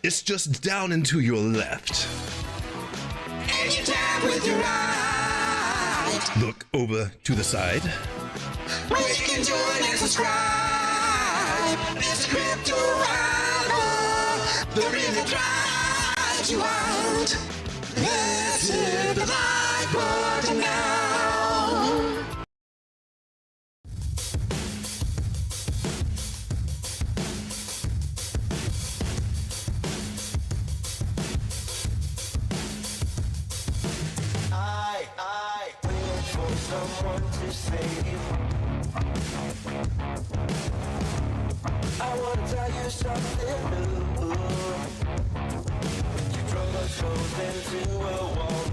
It's just down and to your left. And you tap with your right. Look over to the side. Where you can join and subscribe. It's Crypto IRA. The really drives you out. Let's hit the like button now. I wait for someone to save. I want to tell you something new. You drove us both into a wall.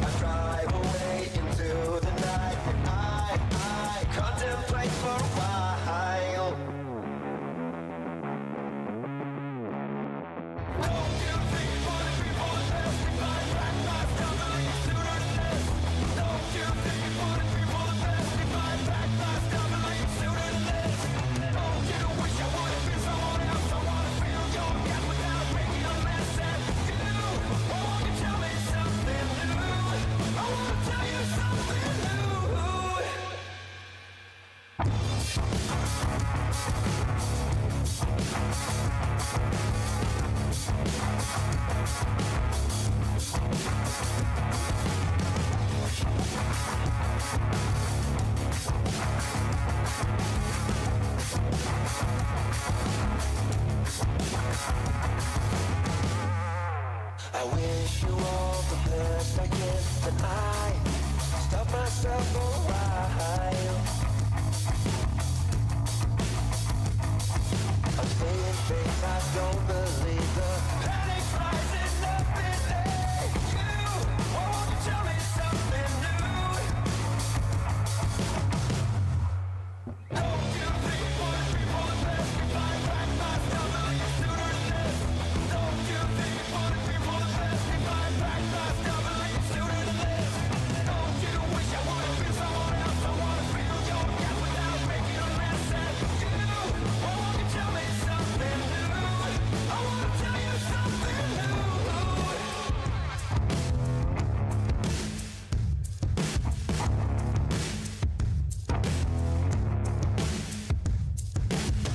I drive away into the night, and I contemplate for a while. I wish you all the best I can, but I stop myself for a while. I'm staying faith, I don't believe the panic's rising up in you. Won't you tell me something new? Don't you think what if we want the best? We find back my stuff, I get sooner than this. Don't you think what if we want the best? We find back my stuff, I get sooner than this. Don't you wish I wanna be someone else? I wanna feel your gap without making a mess at you. Won't you tell me something new? I wanna tell you something new.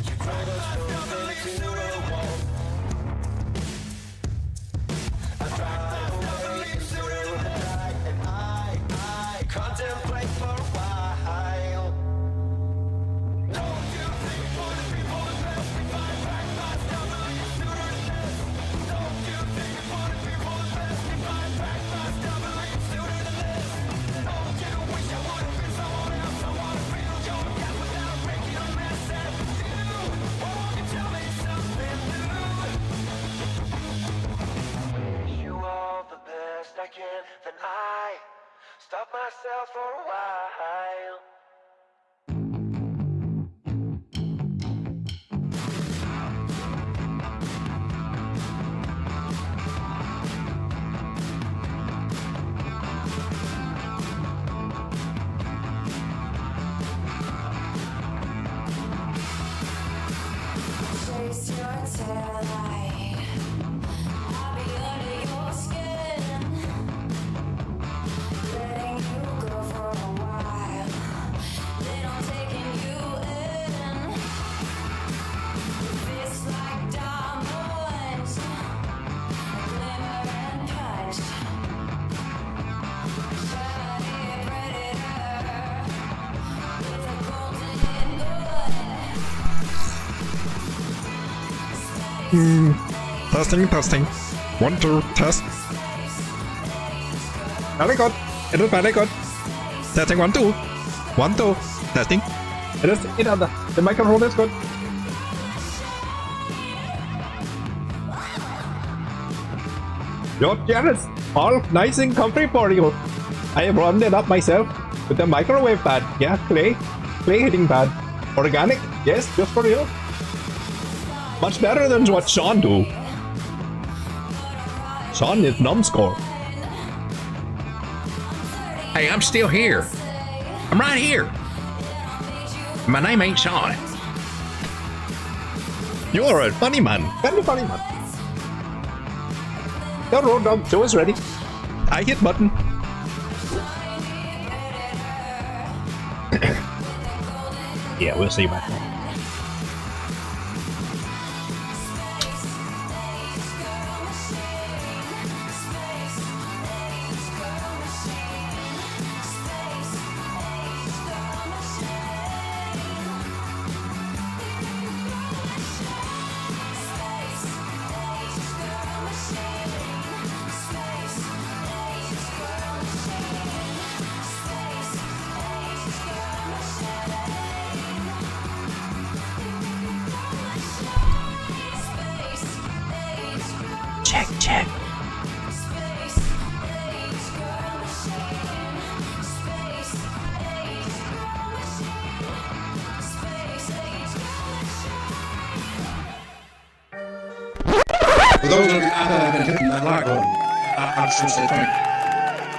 You drove us both into a wall. I drive away into the night, and I contemplate for a while. Don't you think what if we want the best? We find back my stuff, I get sooner than this. Don't you think what if we want the best? We find back my stuff, I get sooner than this. Don't you wish I would have been someone else? I wanna feel your gap without making a mess at you. Won't you tell me something new? Wish you all the best I can, then I stop myself for a while. Chase your tail light. I'll be under your skin, letting you go for a while. Then I'm taking you in. It's like diamonds, glimmer and punch. Shiny predator with a golden gun. Testing. 1, 2, test. Very good. It is very good. Testing 1, 2. 1, 2. Testing. It is in other. The microphone is good. Your chair is all nice and comfy for you. I have rounded it up myself with a microwave pad. Yeah, clay hitting pad. Organic. Yes, just for you. Much better than what Sean do. Sean is numbskull. Hey, I'm still here. I'm right here. My name ain't Sean. You are a funny man. Very funny man. The road dog show is ready. I hit button. Yeah, we'll see about that. Check. For those of you that have been hitting that like button, I should say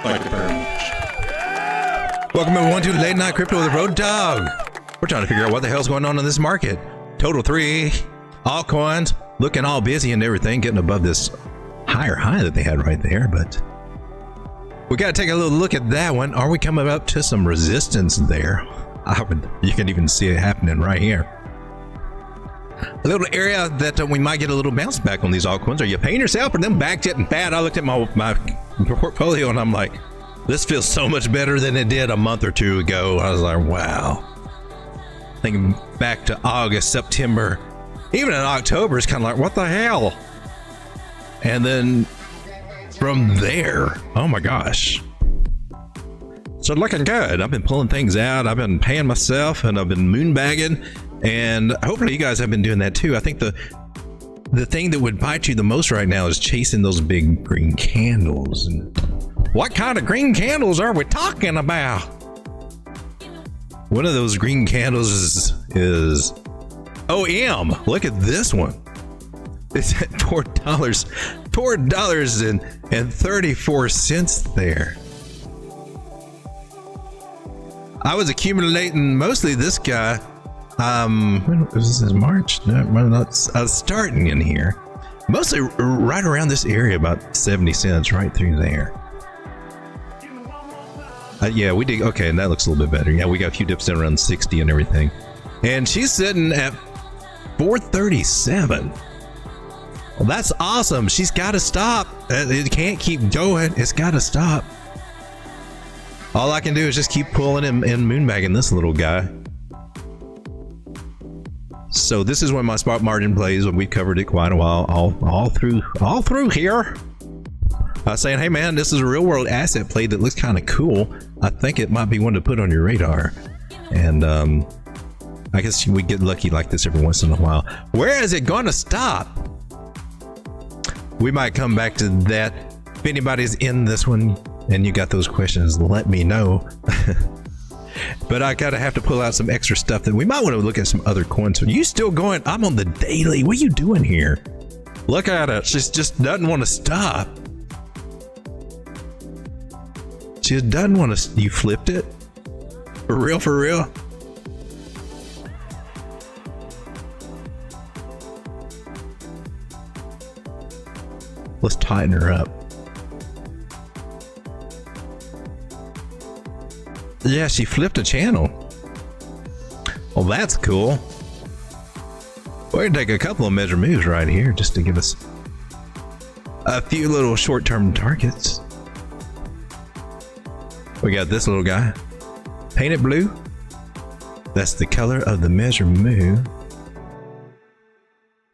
thank you very much. Welcome everyone to Late Night Crypto with the Road Dog. We're trying to figure out what the hell's going on in this market. Total 3 altcoins looking all busy and everything, getting above this higher high that they had right there, but we got to take a little look at that one. Are we coming up to some resistance there? You can even see it happening right here. A little area that we might get a little bounce back on these altcoins. Are you paying yourself or them back getting bad? I looked at my portfolio and I'm like, this feels so much better than it did a month or two ago. I was like, wow. Thinking back to August, September, even in October, it's kind of like, what the hell? And then from there, oh my gosh. So looking good. I've been pulling things out. I've been paying myself and I've been moonbagging. And hopefully you guys have been doing that too. I think the thing that would bite you the most right now is chasing those big green candles. And what kind of green candles are we talking about? One of those green candles is OM. Look at this one. It's at $4.34 there. I was accumulating mostly this guy. When was this, March? No, I was starting in here. Mostly right around this area, about 70 cents, right through there. Yeah, we did. Okay, and that looks a little bit better. Yeah, we got a few dips in around 60 and everything. And she's sitting at 437. Well, that's awesome. She's got to stop. It can't keep going. It's got to stop. All I can do is just keep pulling and moonbagging this little guy. So this is when my spot margin plays, when we covered it quite a while, all through here. I was saying, hey man, this is a real world asset play that looks kind of cool. I think it might be one to put on your radar. And I guess we get lucky like this every once in a while. Where is it going to stop? We might come back to that. If anybody's in this one and you got those questions, let me know. But I gotta have to pull out some extra stuff that we might want to look at some other coins. Are you still going? I'm on the daily. What are you doing here? Look at it. She just doesn't want to stop. She just doesn't want to. You flipped it? For real? For real? Let's tighten her up. Yeah, she flipped a channel. Well, that's cool. We're gonna take a couple of measure moves right here just to give us a few little short-term targets. We got this little guy. Painted blue. That's the color of the measure move.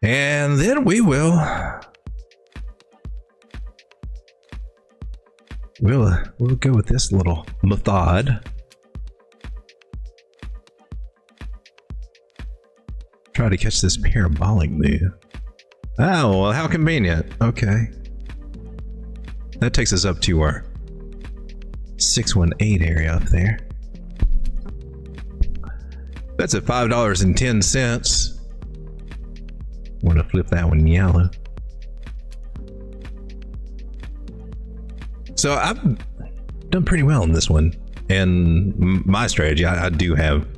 And then we'll go with this little method. Try to catch this parabolic move. Oh, well, how convenient. Okay. That takes us up to our 618 area up there. That's at $5.10. Want to flip that one yellow. So I've done pretty well in this one. And my strategy, I do have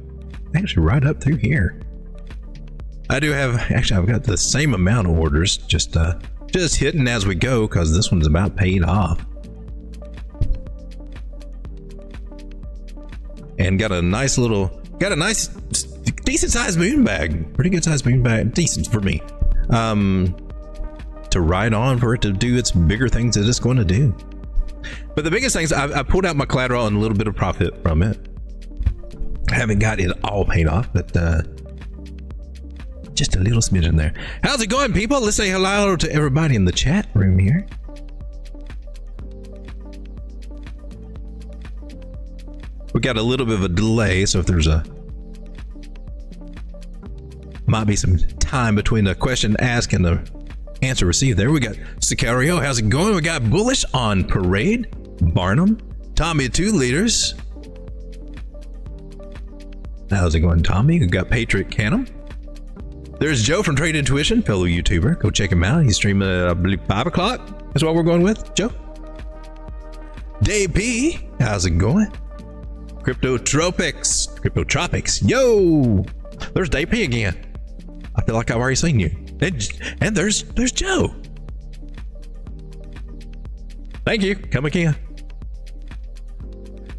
actually right up through here. I do have, actually, I've got the same amount of orders, just hitting as we go, because this one's about paid off. And got a nice, decent sized moon bag, pretty good sized moon bag, decent for me, to ride on, for it to do its bigger things that it's going to do. But the biggest things, I pulled out my collateral and a little bit of profit from it. I haven't got it all paid off, but just a little smidgen there. How's it going, people? Let's say hello to everybody in the chat room here. We got a little bit of a delay, so if there's might be some time between the question asked and the answer received. There we got Sicario. How's it going? We got Bullish on Parade, Barnum, Tommy 2 Leaders. How's it going, Tommy? We got Patriot Canham. There's Joe from Trade Intuition, fellow YouTuber. Go check him out. He's streaming at, I believe, 5 o'clock. That's what we're going with, Joe. Dave P. How's it going? Cryptotropics. Yo! There's Dave P again. I feel like I've already seen you. And there's Joe. Thank you. Come again.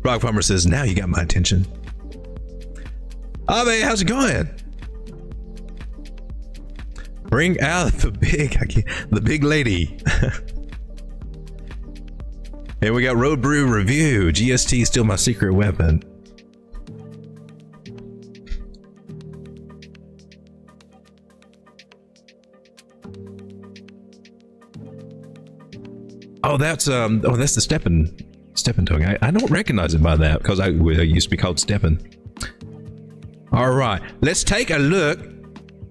Frog Farmer says, now you got my attention. Abe, how's it going? Bring out the big lady. And we got Road Brew Review. GST still my secret weapon. Oh, that's the Steppen token. I don't recognize it by that because I used to be called Steppen. All right, let's take a look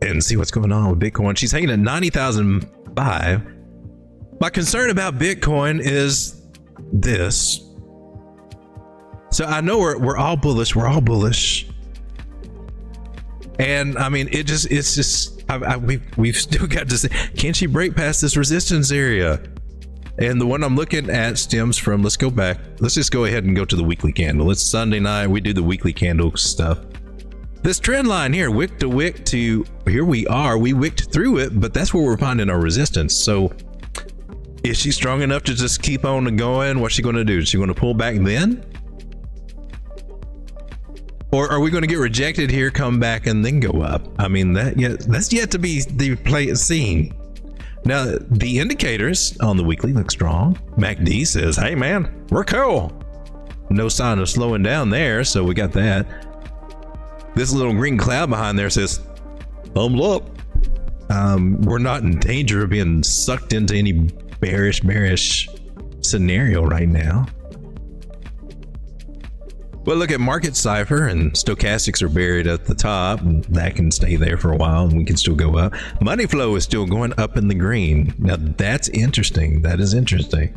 and see what's going on with Bitcoin. She's hanging at 90,005. My concern about Bitcoin is this. So I know we're all bullish. We're all bullish. And I mean, it's just we've still got to see, can she break past this resistance area? And the one I'm looking at stems from, let's go back. Let's just go ahead and go to the weekly candle. It's Sunday night. We do the weekly candle stuff. This trend line here, wick to wick to, here we are. We wicked through it, but that's where we're finding our resistance. So is she strong enough to just keep on going? What's she going to do? Is she going to pull back then? Or are we going to get rejected here, come back, and then go up? I mean, that's yet to be seen. Now, the indicators on the weekly look strong. MACD says, hey man, we're cool. No sign of slowing down there, so we got that. This little green cloud behind there says, thumbs up. We're not in danger of being sucked into any bearish scenario right now. But look at market cipher, and stochastics are buried at the top, and that can stay there for a while and we can still go up. Money flow is still going up in the green. Now that's interesting. That is interesting.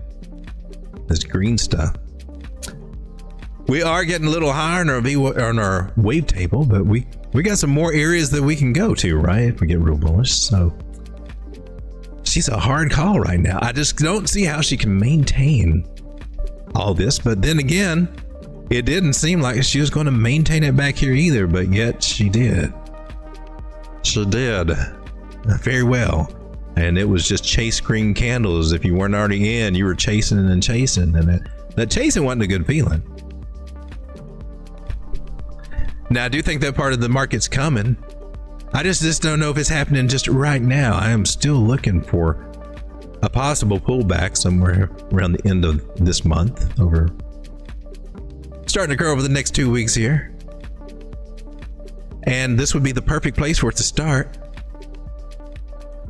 This green stuff. We are getting a little higher on our wave table, but we got some more areas that we can go to, right? If we get real bullish. So she's a hard call right now. I just don't see how she can maintain all this, but then again, it didn't seem like she was going to maintain it back here either, but yet she did. She did very well. And it was just chase green candles. If you weren't already in, you were chasing and chasing, and that chasing wasn't a good feeling. Now, I do think that part of the market's coming. I just don't know if it's happening just right now. I am still looking for a possible pullback somewhere around the end of this month, starting to occur over the next 2 weeks here. And this would be the perfect place for it to start.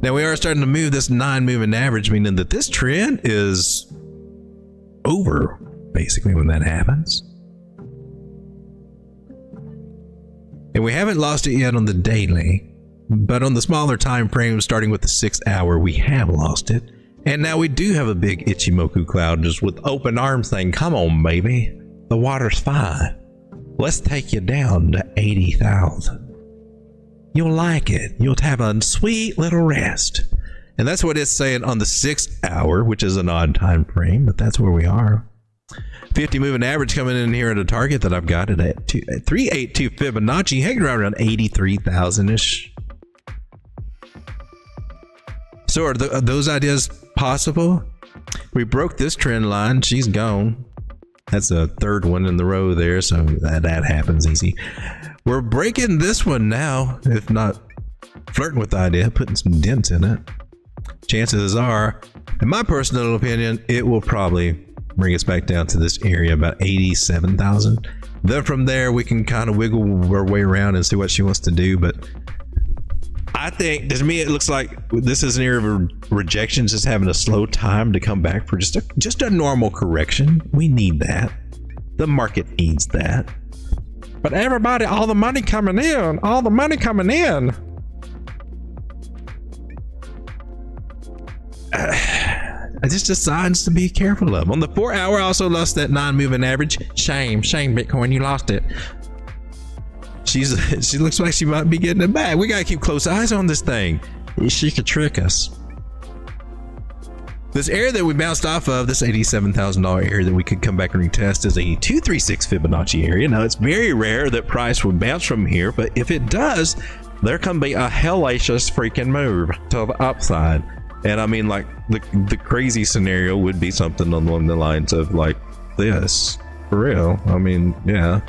Now we are starting to move this 9 moving average, meaning that this trend is over basically when that happens. And we haven't lost it yet on the daily, but on the smaller time frame, starting with the 6 hour, we have lost it. And now we do have a big Ichimoku cloud just with open arms saying, come on, baby. The water's fine. Let's take you down to 80,000. You'll like it. You'll have a sweet little rest. And that's what it's saying on the 6 hour, which is an odd time frame, but that's where we are. 50 moving average coming in here at a target that I've got it at 382 Fibonacci, hanging around 83,000-ish. So are those ideas possible? We broke this trend line. She's gone. That's the third one in the row there, so that happens easy. We're breaking this one now, if not flirting with the idea, putting some dents in it. Chances are, in my personal opinion, it will probably bring us back down to this area, about 87,000. Then from there, we can kind of wiggle our way around and see what she wants to do. But I think, to me, it looks like this is an area of rejection, just having a slow time to come back for just a normal correction. We need that. The market needs that. But everybody, all the money coming in, It's just signs to be careful of. On the 4 hour, I also lost that non-moving average. Shame, Bitcoin, you lost it. She looks like she might be getting it back. We gotta keep close eyes on this thing. She could trick us. This area that we bounced off of, this $87,000 area that we could come back and retest, is a 236 Fibonacci area. Now, it's very rare that price would bounce from here, but if it does, there can be a hellacious freaking move to the upside. And I mean, like, the crazy scenario would be something along the lines of like this, for real. I mean, yeah.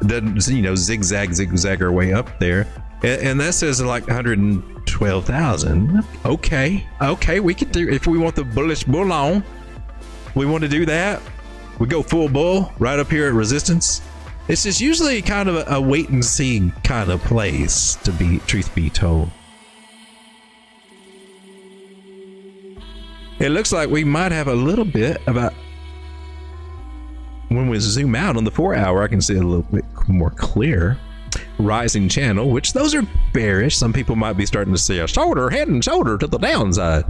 Then, you know, zigzag our way up there. And that says like 112,000. Okay, we could do, if we want the bullish bull on, we want to do that. We go full bull right up here at resistance. It's just usually kind of a wait and see kind of place, to be, truth be told. It looks like we might have a little bit about, when we zoom out on the 4 hour, I can see a little bit more clear. Rising channel, which those are bearish. Some people might be starting to see a head and shoulder to the downside.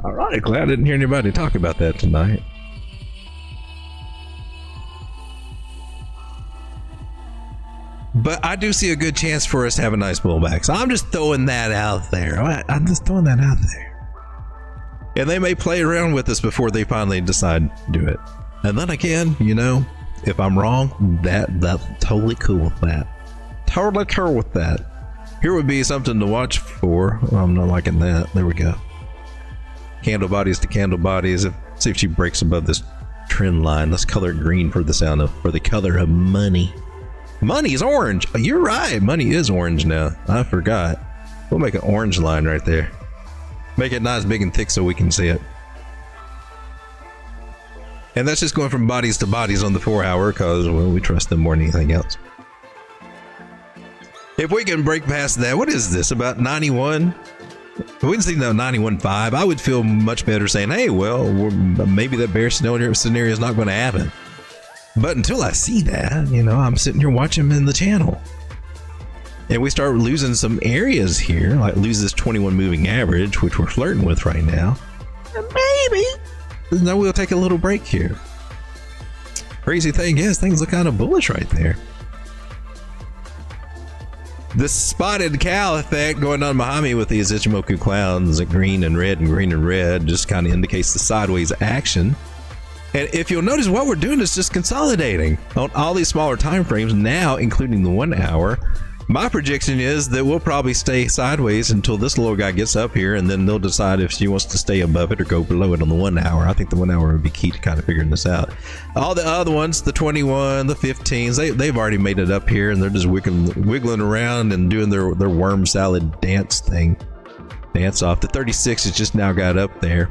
Ironically, I didn't hear anybody talk about that tonight. But I do see a good chance for us to have a nice pullback. So I'm just throwing that out there. I'm just throwing that out there. And they may play around with us before they finally decide to do it. And then again, you know, if I'm wrong, that's totally cool with that. Totally cool with that. Here would be something to watch for. Oh, I'm not liking that. There we go. Candle bodies to candle bodies. See if she breaks above this trend line. Let's color it green for the color of money. Money is orange. You're right. Money is orange now. I forgot. We'll make an orange line right there. Make it nice, big and thick so we can see it. And that's just going from bodies to bodies on the 4 hour because, well, we trust them more than anything else. If we can break past that, what is this, about 91? If we can see no 91.5, I would feel much better saying, hey, well, maybe that bear scenario is not going to happen. But until I see that, you know, I'm sitting here watching them in the channel. And we start losing some areas here, like lose this 21 moving average, which we're flirting with right now. And maybe then we'll take a little break here. Crazy thing is, things look kind of bullish right there. This spotted cow effect going on behind me with these Ichimoku clowns, green and red, just kind of indicates the sideways action. And if you'll notice, what we're doing is just consolidating on all these smaller time frames now, including the 1 hour. My prediction is that we'll probably stay sideways until this little guy gets up here, and then they'll decide if she wants to stay above it or go below it on the 1 hour. I think the 1 hour would be key to kind of figuring this out. All the other ones, the 21, the 15s, they've already made it up here, and they're just wiggling around and doing their worm salad dance thing. Dance off. The 36 has just now got up there.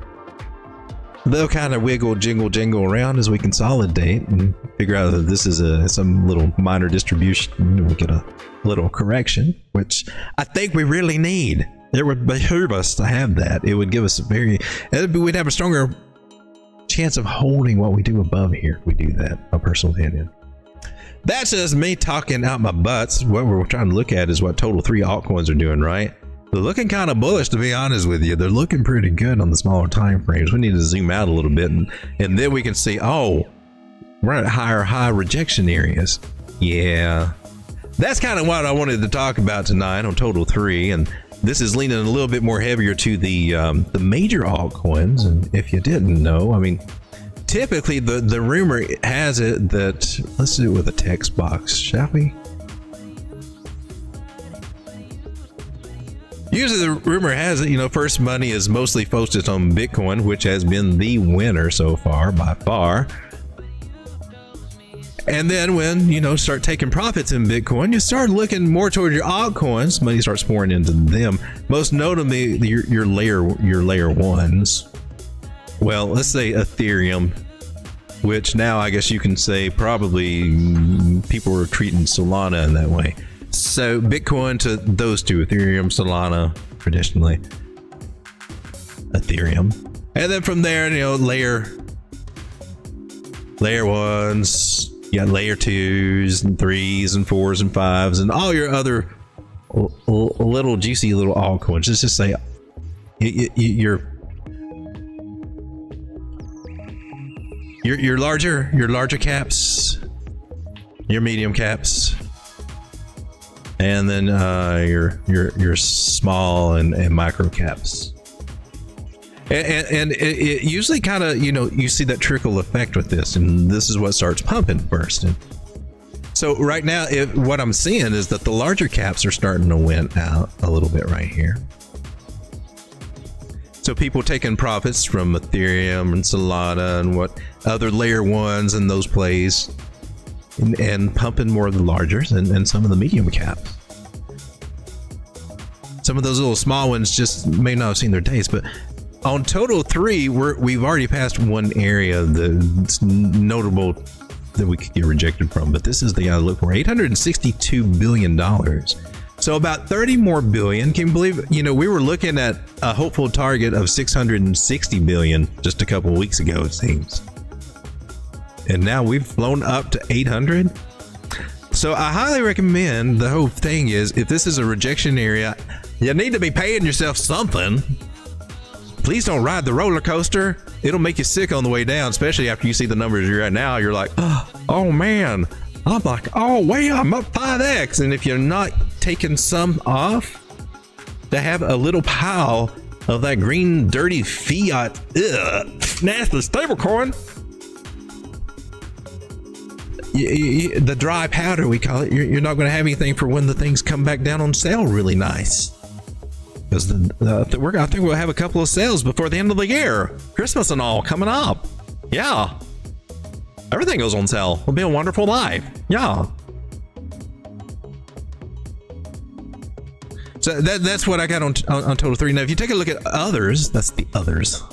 They'll kind of wiggle, jingle around as we consolidate and figure out that this is some little minor distribution. We get a little correction, which I think we really need. It would behoove us to have that. It would give us we'd have a stronger chance of holding what we do above here if we do that, my personal opinion. That's just me talking out my butts. What we're trying to look at is what total 3 altcoins are doing, right? They're looking kind of bullish, to be honest with you. They're looking pretty good on the smaller time frames. We need to zoom out a little bit, and then we can see, oh, we're at high rejection areas. Yeah, that's kind of what I wanted to talk about tonight on total 3, and this is leaning a little bit more heavier to the major altcoins. And if you didn't know, I mean, typically the rumor has it that, let's do it with a text box, shall we? Usually the rumor has it, first money is mostly focused on Bitcoin, which has been the winner so far, by far. And then when, start taking profits in Bitcoin, you start looking more toward your altcoins. Money starts pouring into them. Most notably, your layer ones. Well, let's say Ethereum, which now I guess you can say probably people are treating Solana in that way. So Bitcoin to those two, Ethereum, Solana, traditionally. Ethereum. And then from there, layer ones, you got layer 2s and 3s and 4s and 5s and all your other little juicy little altcoins. Let's just say your larger caps, your medium caps, and then your small and micro caps. And it usually kind of, you see that trickle effect with this, and this is what starts pumping first. And so right now, what I'm seeing is that the larger caps are starting to win out a little bit right here. So people taking profits from Ethereum and Solana and what other layer ones and those plays, and pumping more of the largers and some of the medium caps. Some of those little small ones just may not have seen their days, but on total 3, we've already passed one area that's notable that we could get rejected from, but this is the guy to look for. $862 billion. So about 30 more billion. Can you believe, we were looking at a hopeful target of 660 billion just a couple of weeks ago, it seems. And now we've flown up to 800. So I highly recommend, the whole thing is, if this is a rejection area, you need to be paying yourself something. Please don't ride the roller coaster. It'll make you sick on the way down, especially after you see the numbers you're at now. You're like, oh man. I'm like, oh wow, I'm up 5x. And if you're not taking some off to have a little pile of that green, dirty fiat, nasty stablecoin, the dry powder, we call it, you're not going to have anything for when the things come back down on sale really nice. Because I think we'll have a couple of sales before the end of the year. Christmas and all coming up. Yeah. Everything goes on sale. It'll be a wonderful life. Yeah. So that's what I got on total 3. Now, if you take a look at others, that's the others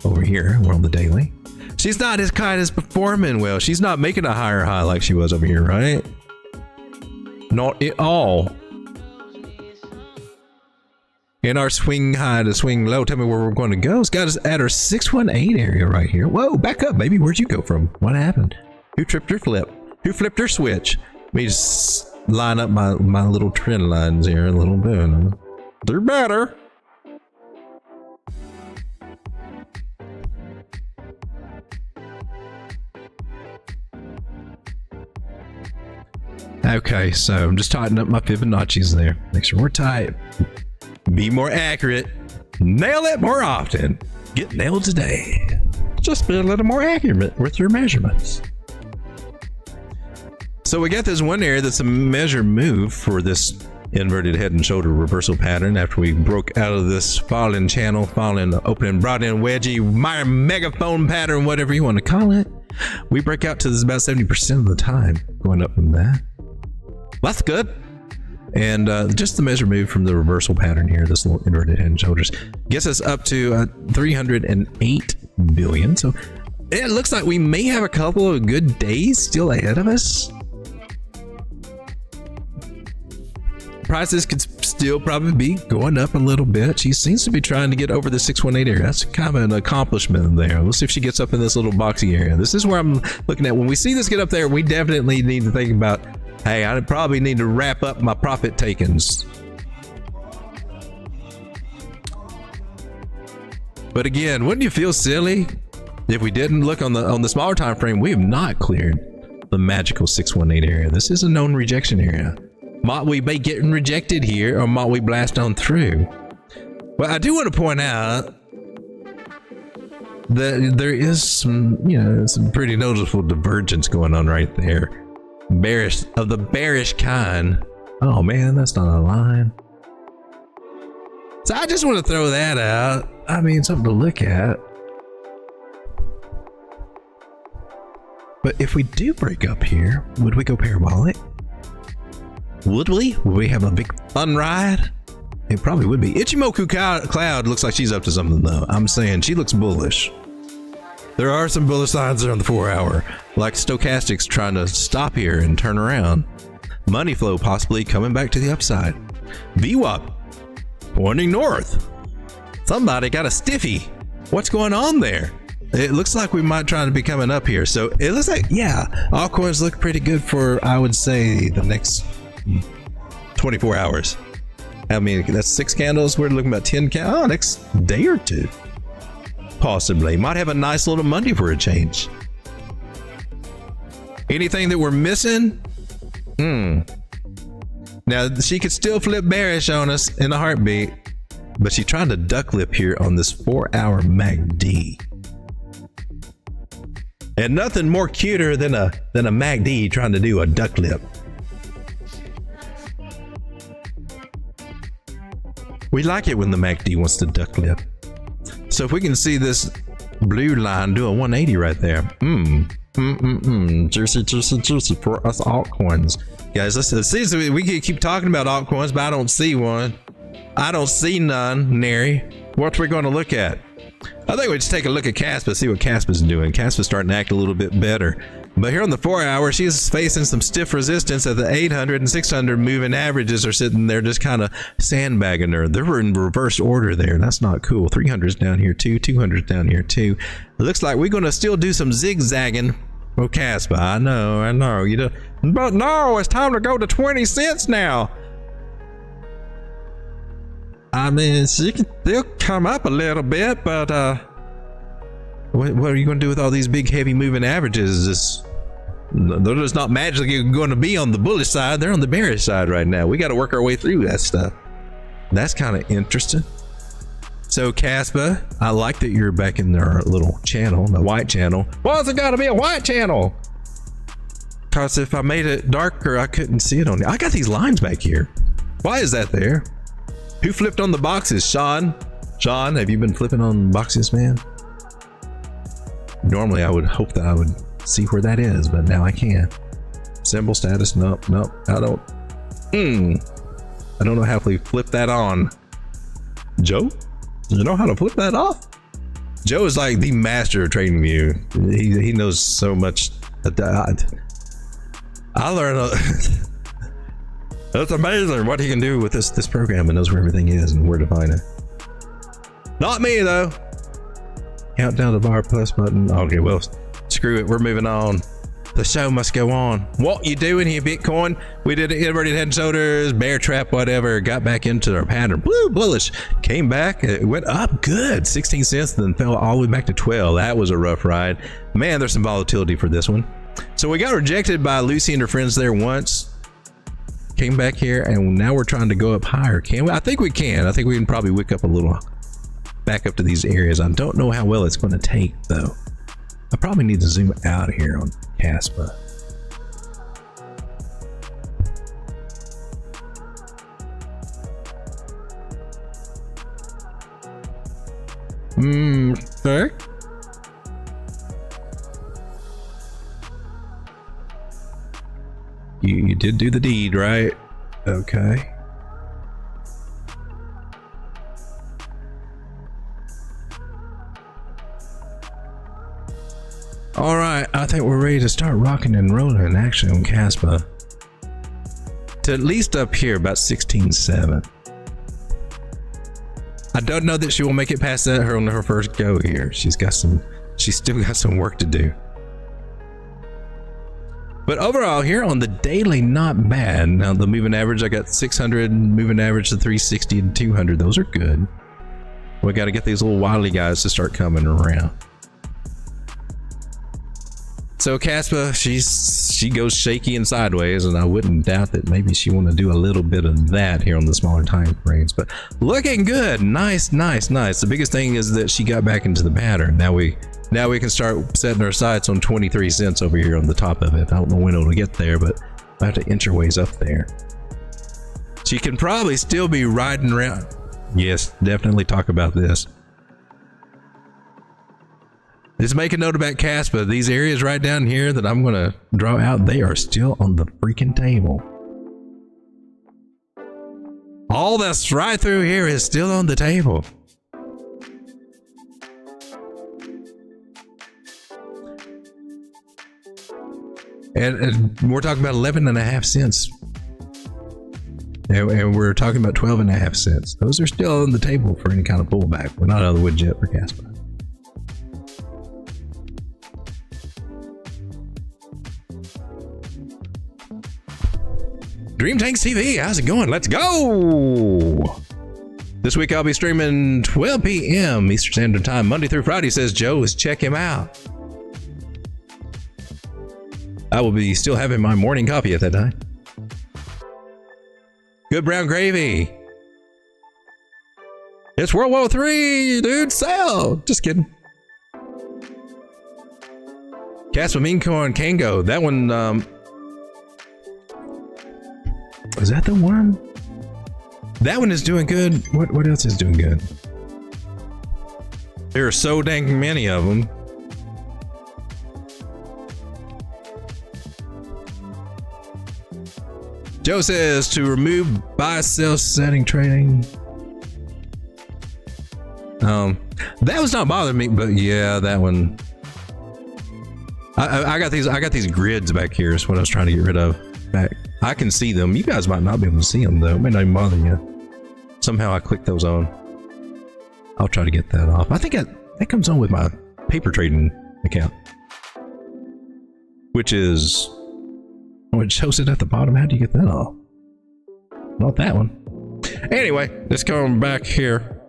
over here. We're on the daily. She's not as kind as performing well. She's not making a higher high like she was over here, right? Not at all. In our swing high to swing low, tell me where we're going to go. It's got us at our 618 area right here. Whoa, back up, baby. Where'd you go from? What happened? Who tripped your flip? Who flipped your switch? Let me just line up my little trend lines here a little bit. They're better. Okay, so I'm just tightening up my Fibonacci's there. Make sure we're tight. Be more accurate. Nail it more often. Get nailed today. Just be a little more accurate with your measurements. So we got this one area that's a measure move for this inverted head and shoulder reversal pattern after we broke out of this falling channel, falling opening, brought in wedgie, my megaphone pattern, whatever you want to call it. We break out to this about 70% of the time going up from that. That's good. And just the measure move from the reversal pattern here, this little inverted head and shoulders, gets us up to 308 billion. So it looks like we may have a couple of good days still ahead of us. Prices could still probably be going up a little bit. She seems to be trying to get over the 618 area. That's kind of an accomplishment there. We'll see if she gets up in this little boxy area. This is where I'm looking at. When we see this get up there, we definitely need to think about, hey, I probably need to wrap up my profit takings. But again, wouldn't you feel silly if we didn't look on the smaller time frame? We have not cleared the magical 618 area. This is a known rejection area. Might we be getting rejected here, or might we blast on through? Well, I do want to point out that there is some, some pretty noticeable divergence going on right there. Bearish, of the bearish kind. Oh man, that's not a line. So I just want to throw that out. I mean, something to look at. But if we do break up here, would we go parabolic? Would we? Would we have a big fun ride? It probably would be. Ichimoku Cloud looks like she's up to something though. I'm saying she looks bullish. There are some bullish signs there on the 4 hour, like Stochastics trying to stop here and turn around. Money flow possibly coming back to the upside. VWAP pointing north. Somebody got a stiffy. What's going on there? It looks like we might try to be coming up here. So it looks like, yeah, altcoins look pretty good for, I would say, the next 24 hours. I mean, that's 6 candles. We're looking about 10 candles. Oh, next day or two. Possibly. Might have a nice little Monday for a change. Anything that we're missing? Now, she could still flip bearish on us in a heartbeat, but she's trying to duck lip here on this 4 hour MACD. And nothing more cuter than a MACD trying to do a duck lip. We like it when the MACD wants to duck lip. So if we can see this blue line do a 180 right there. Juicy, juicy, juicy for us altcoins. Guys, listen, so we can keep talking about altcoins, but I don't see one. I don't see none, nary. What we're going to look at? I think we just take a look at Caspa, see what Caspa's doing. Caspa's starting to act a little bit better. But here on the 4 hour, she's facing some stiff resistance at the 800 and 600 moving averages are sitting there just kind of sandbagging her. They're in reverse order there. That's not cool. 300's down here too. 200's down here too. It looks like we're going to still do some zigzagging. Oh, Caspa, I know. You know, but no, it's time to go to 20 cents now. I mean, she can still come up a little bit, but what are you going to do with all these big, heavy moving averages? They're just not magically going to be on the bullish side. They're on the bearish side right now. We got to work our way through that stuff. That's kind of interesting. So, Caspa, I like that you're back in our little channel, the white channel. Why's it got to be a white channel? Because if I made it darker, I couldn't see it on there. I got these lines back here. Why is that there? Who flipped on the boxes? Sean, have you been flipping on boxes, man? Normally, I would hope that I would see where that is, but now I can. Symbol status, nope, I don't. I don't know how to flip that on. Joe, do you know how to flip that off? Joe is like the master of TradingView. He knows so much. I learned. That's amazing what he can do with this program, and knows where everything is and where to find it. Not me though. Count down the bar plus button. Okay, well, screw it. We're moving on. The show must go on. What you doing here, Bitcoin? We did inverted head and shoulders, bear trap, whatever. Got back into our pattern. Blue bullish. Came back. It went up good. 16 cents, then fell all the way back to 12. That was a rough ride. Man, there's some volatility for this one. So we got rejected by Lucy and her friends there once. Came back here, and now we're trying to go up higher. Can we? I think we can. I think we can probably wick up a little back up to these areas. I don't know how well it's going to take, though. I probably need to zoom out here on Caspa. Sir? You did do the deed, right? Okay. All right, I think we're ready to start rocking and rolling actually on Caspa. To at least up here, about 16.7. I don't know that she will make it past that on her first go here. She's still got some work to do. But overall here on the daily, not bad. Now the moving average, I got 600, moving average to 360 and 200. Those are good. We got to get these little wily guys to start coming around. So Caspa, she goes shaky and sideways, and I wouldn't doubt that maybe she want to do a little bit of that here on the smaller time frames. But looking good, nice. The biggest thing is that she got back into the pattern. Now we can start setting our sights on 23 cents over here on the top of it. I don't know when it'll get there, but I have to inch her ways up there. She can probably still be riding around Yes, definitely talk about this. Just make a note about Caspa. These areas right down here that I'm going to draw out, they are still on the freaking table. All that's right through here is still on the table. And we're talking about 11.5 cents. And we're talking about 12.5 cents. Those are still on the table for any kind of pullback. We're not out of the woods yet for Caspa. Dream Tanks TV, how's it going? Let's go! This week I'll be streaming 12 p.m. Eastern Standard Time, Monday through Friday, says Joe. Let's check him out. I will be still having my morning coffee at that time. Good brown gravy. It's World War III, dude. Sell. Just kidding. Caspa Meme Coin Kango. That one, is that the one? That one is doing good. What else is doing good? There are so dang many of them. Joe says to remove buy sell setting trading. That was not bothering me, but yeah, that one. I got these grids back here is what I was trying to get rid of. Back. I can see them. You guys might not be able to see them though. It may not even bother you. Somehow I clicked those on. I'll try to get that off. I think that comes on with my paper trading account, which is, oh, it shows it at the bottom. How do you get that off? Not that one. Anyway, let's come back here.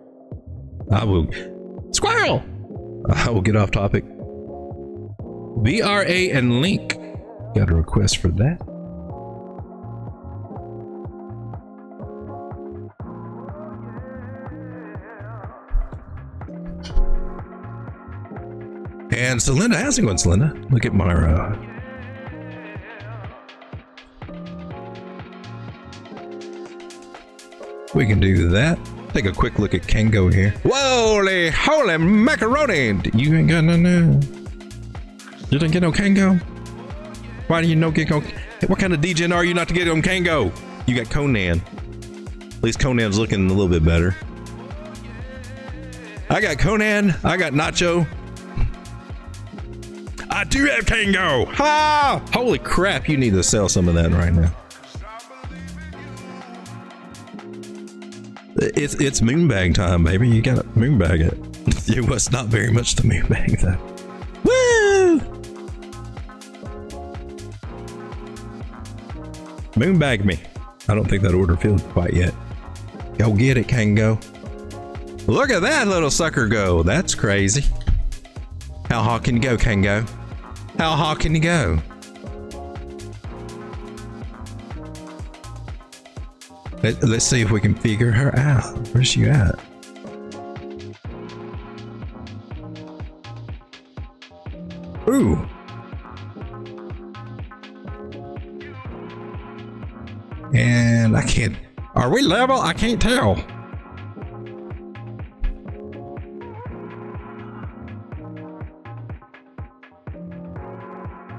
I will squirrel. I will get off topic. VRA and Link. Got a request for that. And Celinda, how's it going, Celinda? Look at Myra. We can do that. Take a quick look at Kango here. Whoa, holy macaroni! You ain't got no. You didn't get no Kango? Why do you no get on? What kind of degen are you not to get on Kango? You got Conan. At least Conan's looking a little bit better. I got Conan. I got Nacho. I do have Kango. Ha! Holy crap! You need to sell some of that right now. It's moonbag time, baby. You gotta moonbag it. It was not very much to moonbag though. Woo! Moonbag me. I don't think that order filled quite yet. Go get it, Kango. Look at that little sucker go. That's crazy. How high can you go, Kango? How high can you go? Let's see if we can figure her out. Where's she at? Ooh. And I can't. Are we level? I can't tell.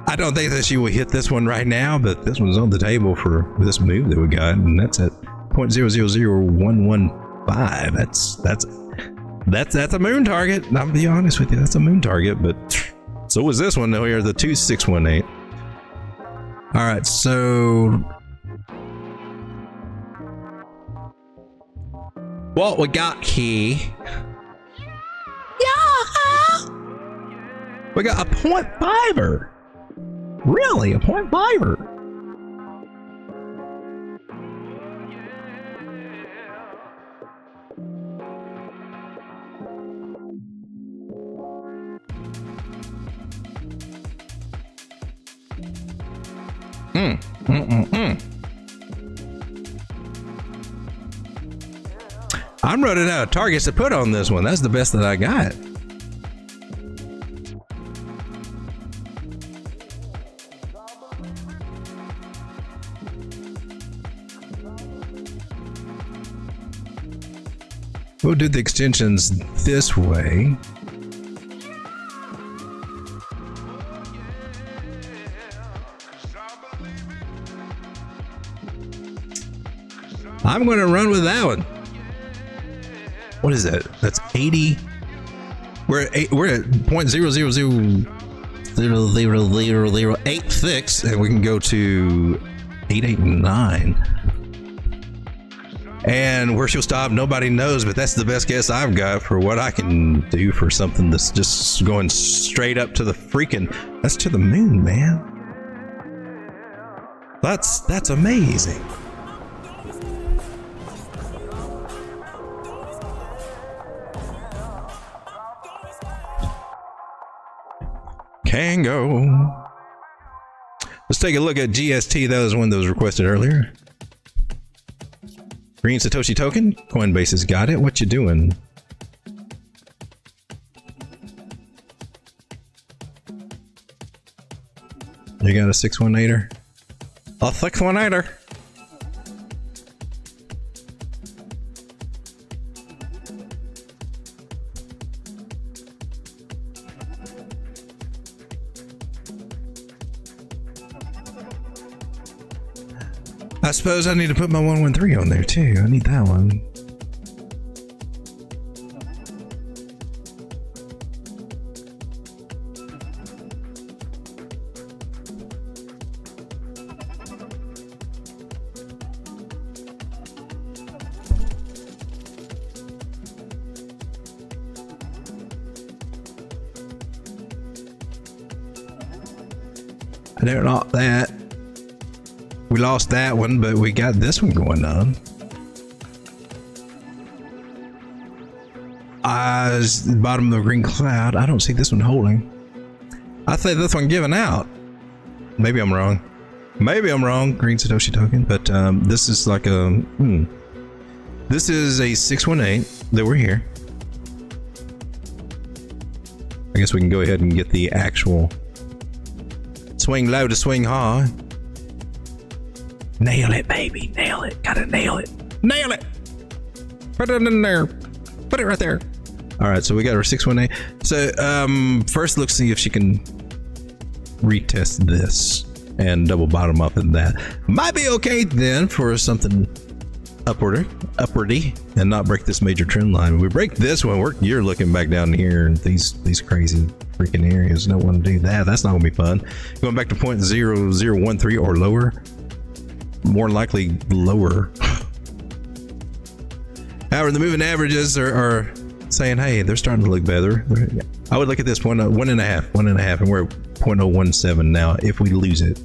I don't think that she will hit this one right now, but this one's on the table for this move that we got, and that's at 0.000115. That's a moon target. I'll be honest with you, that's a moon target, but so was this one here, the 2618. All right, so what we got here? Yeah, we got a 0.5er. Really, a 0.5er. I'm running out of targets to put on this one. That's the best that I got. We'll do the extensions this way. I'm going to run with that one. What is that? That's 80. We're at 0.000000086, and we can go to 889. And where she'll stop, nobody knows, but that's the best guess I've got for what I can do for something that's just going straight up to the freaking, that's to the moon, man. That's amazing. Can go. Let's take a look at GST. That was one that was requested earlier. Green Satoshi token. Coinbase has got it. What you doing? You got a 618er? A 618er. I suppose I need to put my 113 on there too. I need that one. I don't know that. We lost that one, but we got this one going on. Bottom of the green cloud. I don't see this one holding. I say this one giving out. Maybe I'm wrong. Maybe I'm wrong. Green Satoshi token, but this is like a. This is a 618 that we're here. I guess we can go ahead and get the actual swing low to swing high. Nail it, baby. Nail it. Gotta nail it. Nail it. Put it in there. Put it right there. All right, so we got our 618. So first, let's see if she can retest this and double bottom up in that. Might be okay then for something upwardy, and not break this major trend line. When we break this one, you're looking back down here in these crazy freaking areas. Don't want to do that. That's not gonna be fun. Going back to 0.0013 or lower. More likely lower. However, the moving averages are saying, hey, they're starting to look better. I would look at this one, 1.5, and we're at 0.017 now. If we lose it,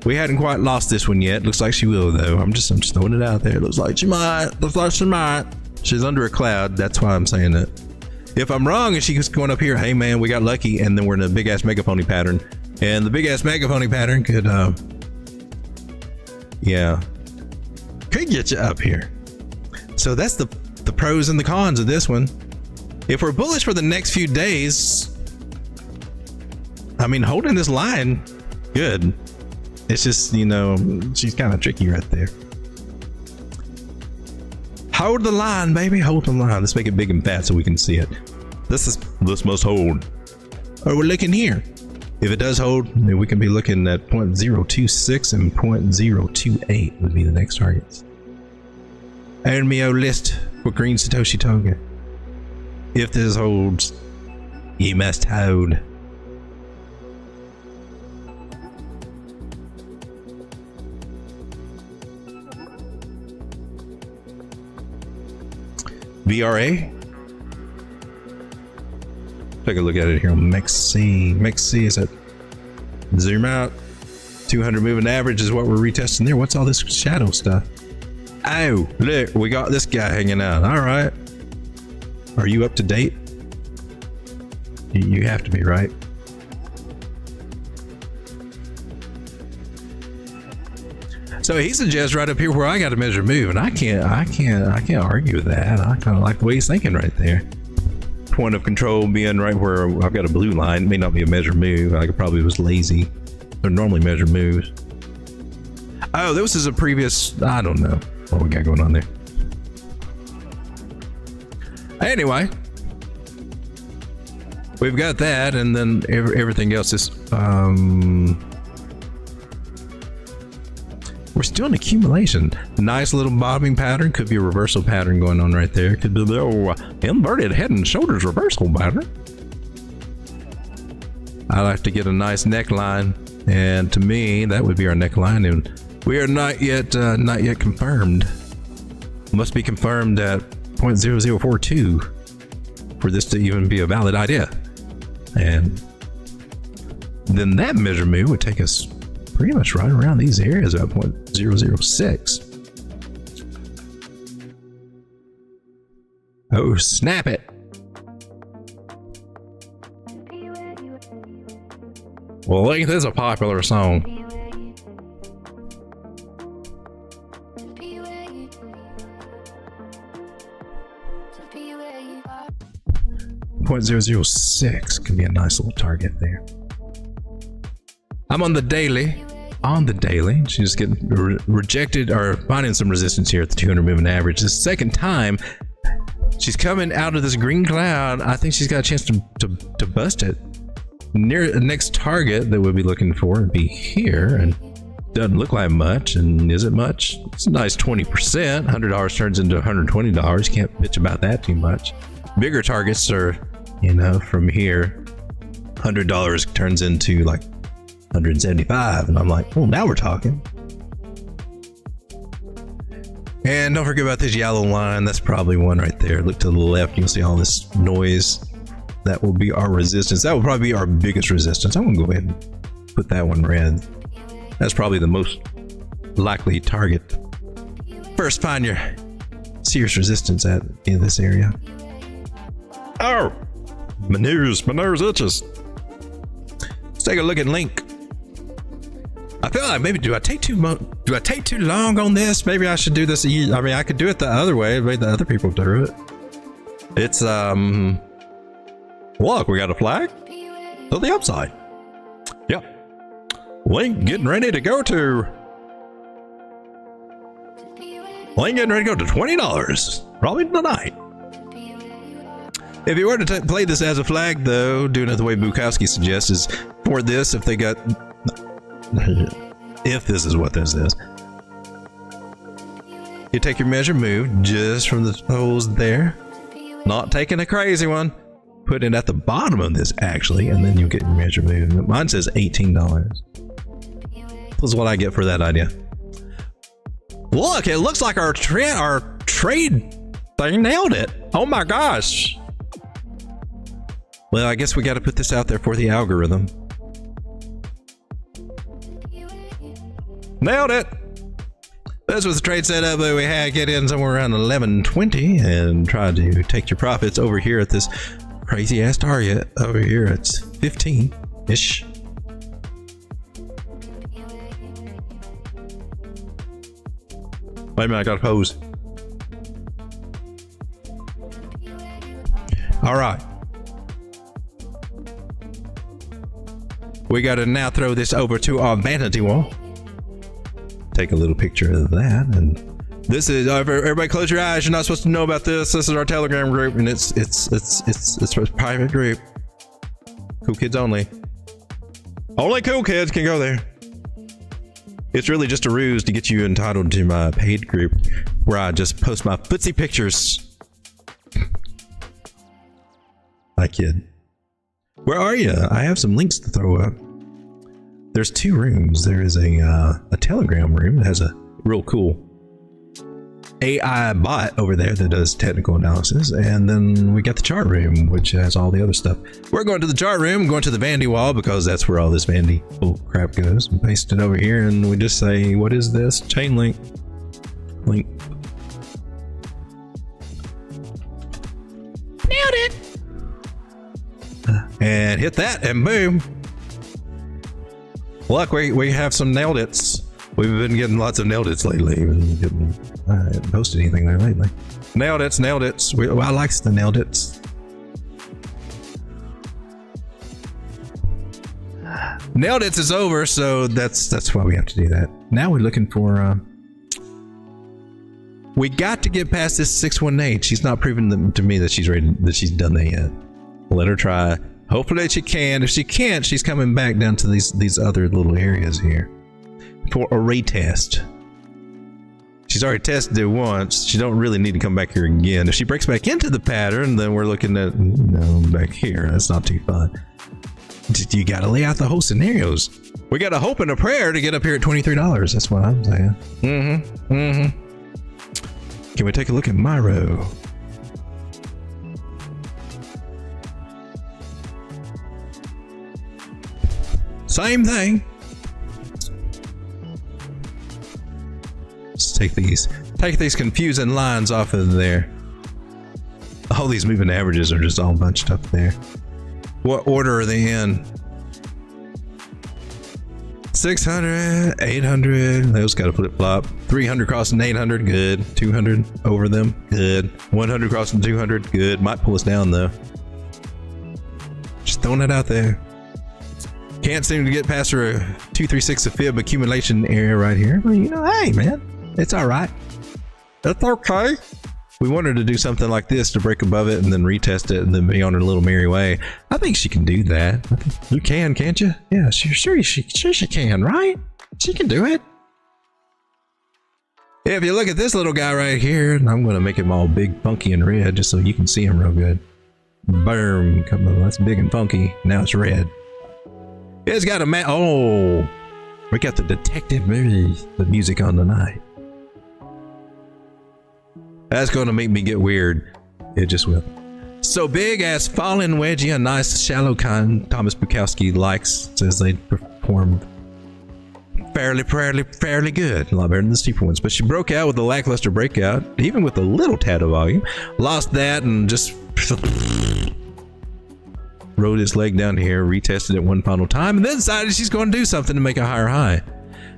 we hadn't quite lost this one yet. Looks like she will, though. I'm just throwing it out there. Looks like she might. She's under a cloud. That's why I'm saying it. If I'm wrong and she's going up here, hey man, we got lucky, and then we're in a big ass mega pony pattern, and the big ass mega pony pattern could get you up here. So that's the pros and the cons of this one. If we're bullish for the next few days, I mean, holding this line, good. It's just, she's kind of tricky right there. Hold the line, baby. Hold the line. Let's make it big and fat so we can see it. This must hold. Or we're looking here. If it does hold, then we can be looking at 0.026 and 0.028 would be the next targets. And me list for Green Satoshi token. If this holds, you must hold. VRA. Take a look at it here on MEXC. MEXC is at zoom out. 200 moving average is what we're retesting there. What's all this shadow stuff? Oh, look, we got this guy hanging out. All right. Are you up to date? You have to be, right? So he suggests right up here where I got to measure move, and I can't argue with that. I kind of like the way he's thinking right there. Point of control being right where I've got a blue line. It may not be a measure move. I probably was lazy. They're normally measure moves. Oh, this is a previous. I don't know what we got going on there. Anyway, we've got that, and then everything else is we're still in accumulation. Nice little bobbing pattern. Could be a reversal pattern going on right there. Could be a little inverted head and shoulders reversal pattern. I like to get a nice neckline, and to me that would be our neckline, and we are not yet confirmed. Must be confirmed at 0.0042 for this to even be a valid idea, and then that measure move would take us pretty much right around these areas at 0.006. Oh, snap it. Well, Length is a popular song. 0.006 could be a nice little target there. I'm on the daily. She's getting rejected or finding some resistance here at the 200 moving average. The second time she's coming out of this green cloud. I think she's got a chance to bust it. Near the next target that we'll be looking for would be here, and doesn't look like much. And is it much? It's a nice 20%. $100 turns into $120. Can't bitch about that too much. Bigger targets are, you know, from here, $100 turns into like 175, and I'm like, oh, now we're talking. And don't forget about this yellow line. That's probably one right there. Look to the left, you'll see all this noise. That will be our resistance. That will probably be our biggest resistance. I'm gonna go ahead and put that one red. That's probably the most likely target. First, find your serious resistance in this area. Oh, my nose itches. Let's take a look at Link. I feel like maybe do I take too long on this? Maybe I should do this. I mean, I could do it the other way. Maybe the other people do it. It's look, we got a flag to the upside. Yep. Link getting ready to go to. Link getting ready to go to $20. Probably tonight. If you were to play this as a flag, though, doing it the way Bukowski suggests, is for this, if they got. If this is what this is, you take your measure move just from the holes there, not taking a crazy one, put it at the bottom of this actually, and then you get your measure move. Mine says $18. This is what I get for that idea. Look, it looks like our trade thing nailed it. Oh my gosh. Well, I guess we got to put this out there for the algorithm. Nailed it. This was the trade setup that we had. Get in somewhere around 11:20 and try to take your profits over here at this crazy ass target over here. It's 15-ish. Wait a minute, I got to pose. All right. We got to now throw this over to our vanity wall. Take a little picture of that, and this is everybody. Close your eyes. You're not supposed to know about this. This is our Telegram group, and it's a private group. Cool kids only. Only cool kids can go there. It's really just a ruse to get you entitled to my paid group, where I just post my footsie pictures. I kid. Where are you? I have some links to throw up. There's two rooms. There is a Telegram room that has a real cool AI bot over there that does technical analysis, and then we got the chart room, which has all the other stuff. We're going to the chart room, going to the Vandy wall, because that's where all this Vandy bull crap goes. And paste it over here, and we just say, what is this? Chain link. Link. Nailed it! And hit that, and boom. Look, we have some nailed its. We've been getting lots of nailed its lately. I haven't posted anything there lately. Nailed its. I like the nailed its. Nailed its is over, so that's why we have to do that. Now we're looking for We got to get past this 618. She's not proven to me that she's ready, that she's done that yet. Let her try. Hopefully she can. If she can't, she's coming back down to these other little areas here for a retest. She's already tested it once. She don't really need to come back here again. If she breaks back into the pattern, then we're looking at, back here. That's not too fun. You got to lay out the whole scenarios. We got to hope and a prayer to get up here at $23. That's what I'm saying. Can we take a look at Myro? Same thing. Let's take these confusing lines off of there. All these moving averages are just all bunched up there. What order are they in? 600, 800, those got to flip flop. 300 crossing 800, good. 200 over them, good. 100 crossing 200, good. Might pull us down though. Just throwing it out there. Can't seem to get past her 236 a fib accumulation area right here. Well, hey man, it's all right. That's okay. We want her to do something like this to break above it and then retest it and then be on her little merry way. I think she can do that. You can, can't you? Yeah, sure she can, right? She can do it. Yeah, if you look at this little guy right here, and I'm going to make him all big, funky, and red just so you can see him real good. Boom. Come on, that's big and funky. Now it's red. It's got a we got the detective movie, the music on tonight. That's going to make me get weird. It just will. So big as fallen wedgie, a nice shallow kind. Thomas Bukowski likes, says they performed fairly good. A lot better than the steeper ones. But she broke out with a lackluster breakout, even with a little tad of volume. Lost that and just rode its leg down here, retested it one final time, and then decided she's going to do something to make a higher high.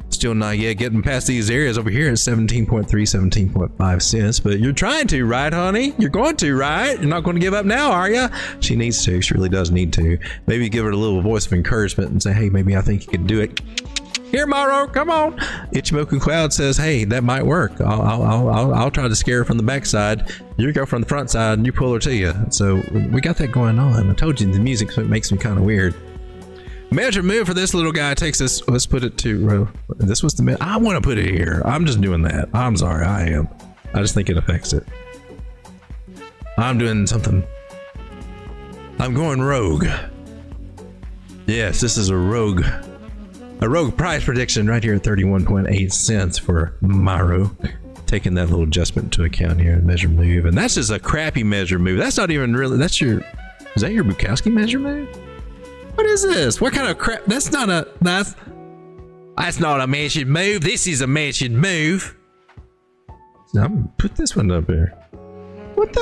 Still not yet getting past these areas over here at 17.3, 17.5 cents. But you're trying to, right, honey? You're going to, right? You're not going to give up now, are you? She needs to. She really does need to. Maybe give her a little voice of encouragement and say, hey, maybe I think you can do it. Here, Maro, come on. Ichimoku Cloud says, hey, that might work. I'll try to scare her from the backside. You go from the front side and you pull her to you. So we got that going on. I told you the music makes me kind of weird. Measure move for this little guy takes us. Let's put it to. This was the. I want to put it here. I'm just doing that. I'm sorry. I am. I just think it affects it. I'm doing something. I'm going rogue. Yes, this is a rogue price prediction right here at 31.8 cents for Myro. Taking that little adjustment into account here and measure move, and that's just a crappy measure move. That's not even really. Is that your Bukowski measure move? What is this? What kind of crap? That's not a measured move. This is a measured move. I'm gonna put this one up here. What?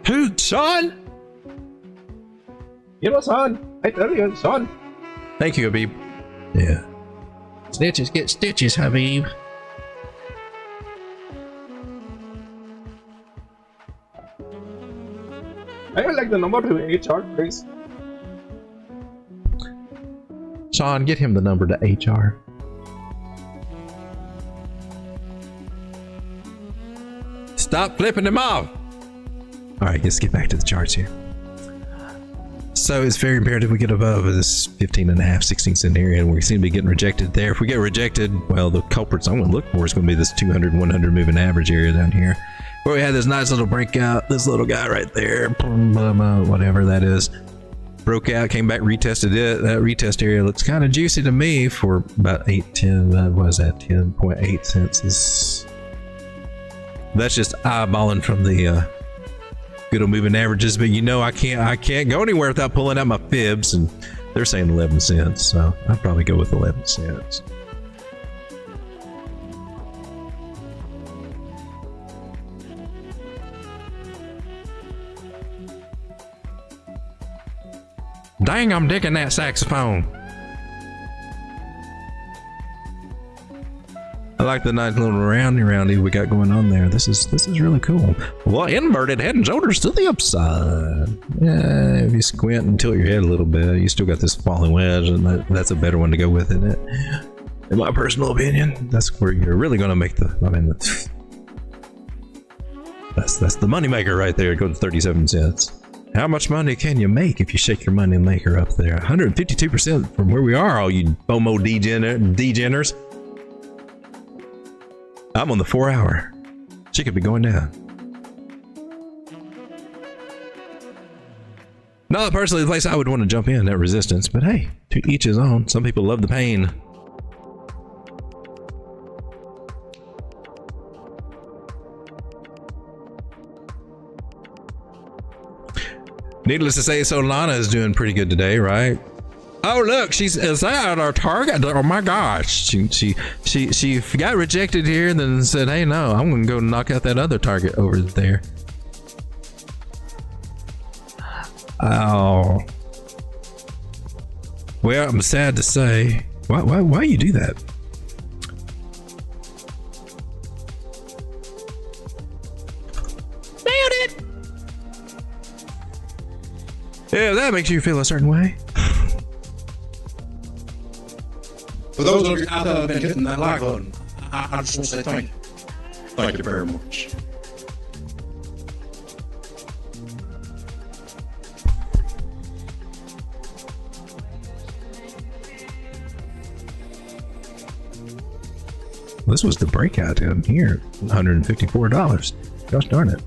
Who, Sean? Son. I tell you, son. Thank you, Habib. Yeah. Snitches get stitches, Habib. I would like the number to HR, please. Sean, get him the number to HR. Stop flipping them off. All right, let's get back to the charts here. So it's very imperative we get above this 15.5, 16 cent area, and we seem to be getting rejected there. If we get rejected, well, the culprits I'm going to look for is going to be this 200, 100 moving average area down here, where we had this nice little breakout. This little guy right there, whatever that is. Broke out, came back, retested it. That retest area looks kind of juicy to me for about 10, what was that, 10.8 cents. That's just eyeballing from the good old moving averages, but I can't go anywhere without pulling out my fibs, and they're saying 11 cents, so I'd probably go with 11 cents. Dang, I'm digging that saxophone. I like the nice little roundy we got going on there. This is really cool. Well, inverted head and shoulders to the upside. Yeah, if you squint and tilt your head a little bit, you still got this falling wedge, and that's a better one to go with, isn't it? In my personal opinion, that's where you're really going to make That's the money maker right there. It goes to 37 cents. How much money can you make if you shake your money maker up there? 152% from where we are, all you FOMO degeners. I'm on the 4 hour. She could be going down. Not personally the place I would want to jump in at resistance, but hey, to each his own. Some people love the pain. Needless to say, Solana is doing pretty good today, right? Oh look, is that our target? Oh my gosh, she got rejected here, and then said, "Hey, no, I'm gonna go knock out that other target over there." Oh, well, I'm sad to say. Why you do that? Nailed it. Yeah, that makes you feel a certain way. For those of you out there that have been hitting that like button, I just want to say thank you. Thank you very much. This was the breakout down here, $154. Gosh darn it.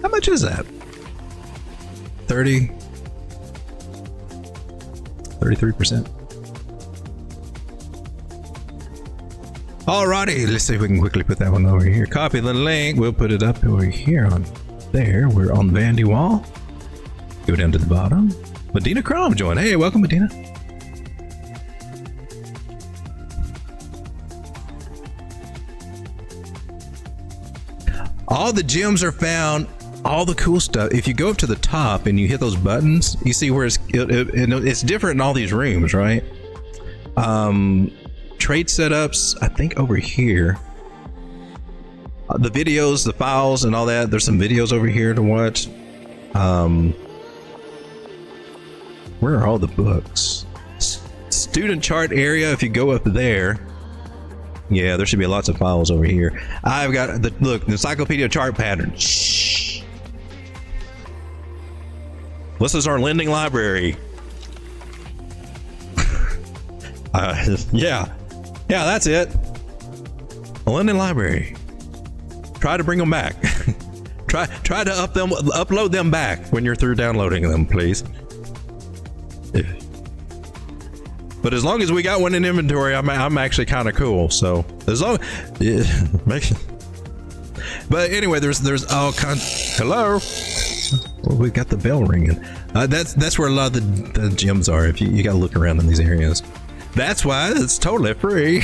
How much is that? 33%. Alrighty, let's see if we can quickly put that one over here. Copy the link. We'll put it up over here on there. We're on Vandy Wall. Go down to the bottom. Medina Chrome joined. Hey, welcome, Medina. All the gems are found. All the cool stuff. If you go up to the top and you hit those buttons, you see where it's different in all these rooms, right? Trade setups, I think over here. The videos, the files, and all that. There's some videos over here to watch. Where are all the books? Student chart area. If you go up there, yeah, there should be lots of files over here. I've got the encyclopedia chart pattern. Shh. This is our lending library. Yeah, that's it. A lending library. Try to bring them back. try to upload them back when you're through downloading them, please. But as long as we got one in inventory, I'm actually kind of cool. So as long, but anyway, there's all kinds. Hello. Well, we got the bell ringing. That's where a lot of the gems are. If you got to look around in these areas. That's why it's totally free.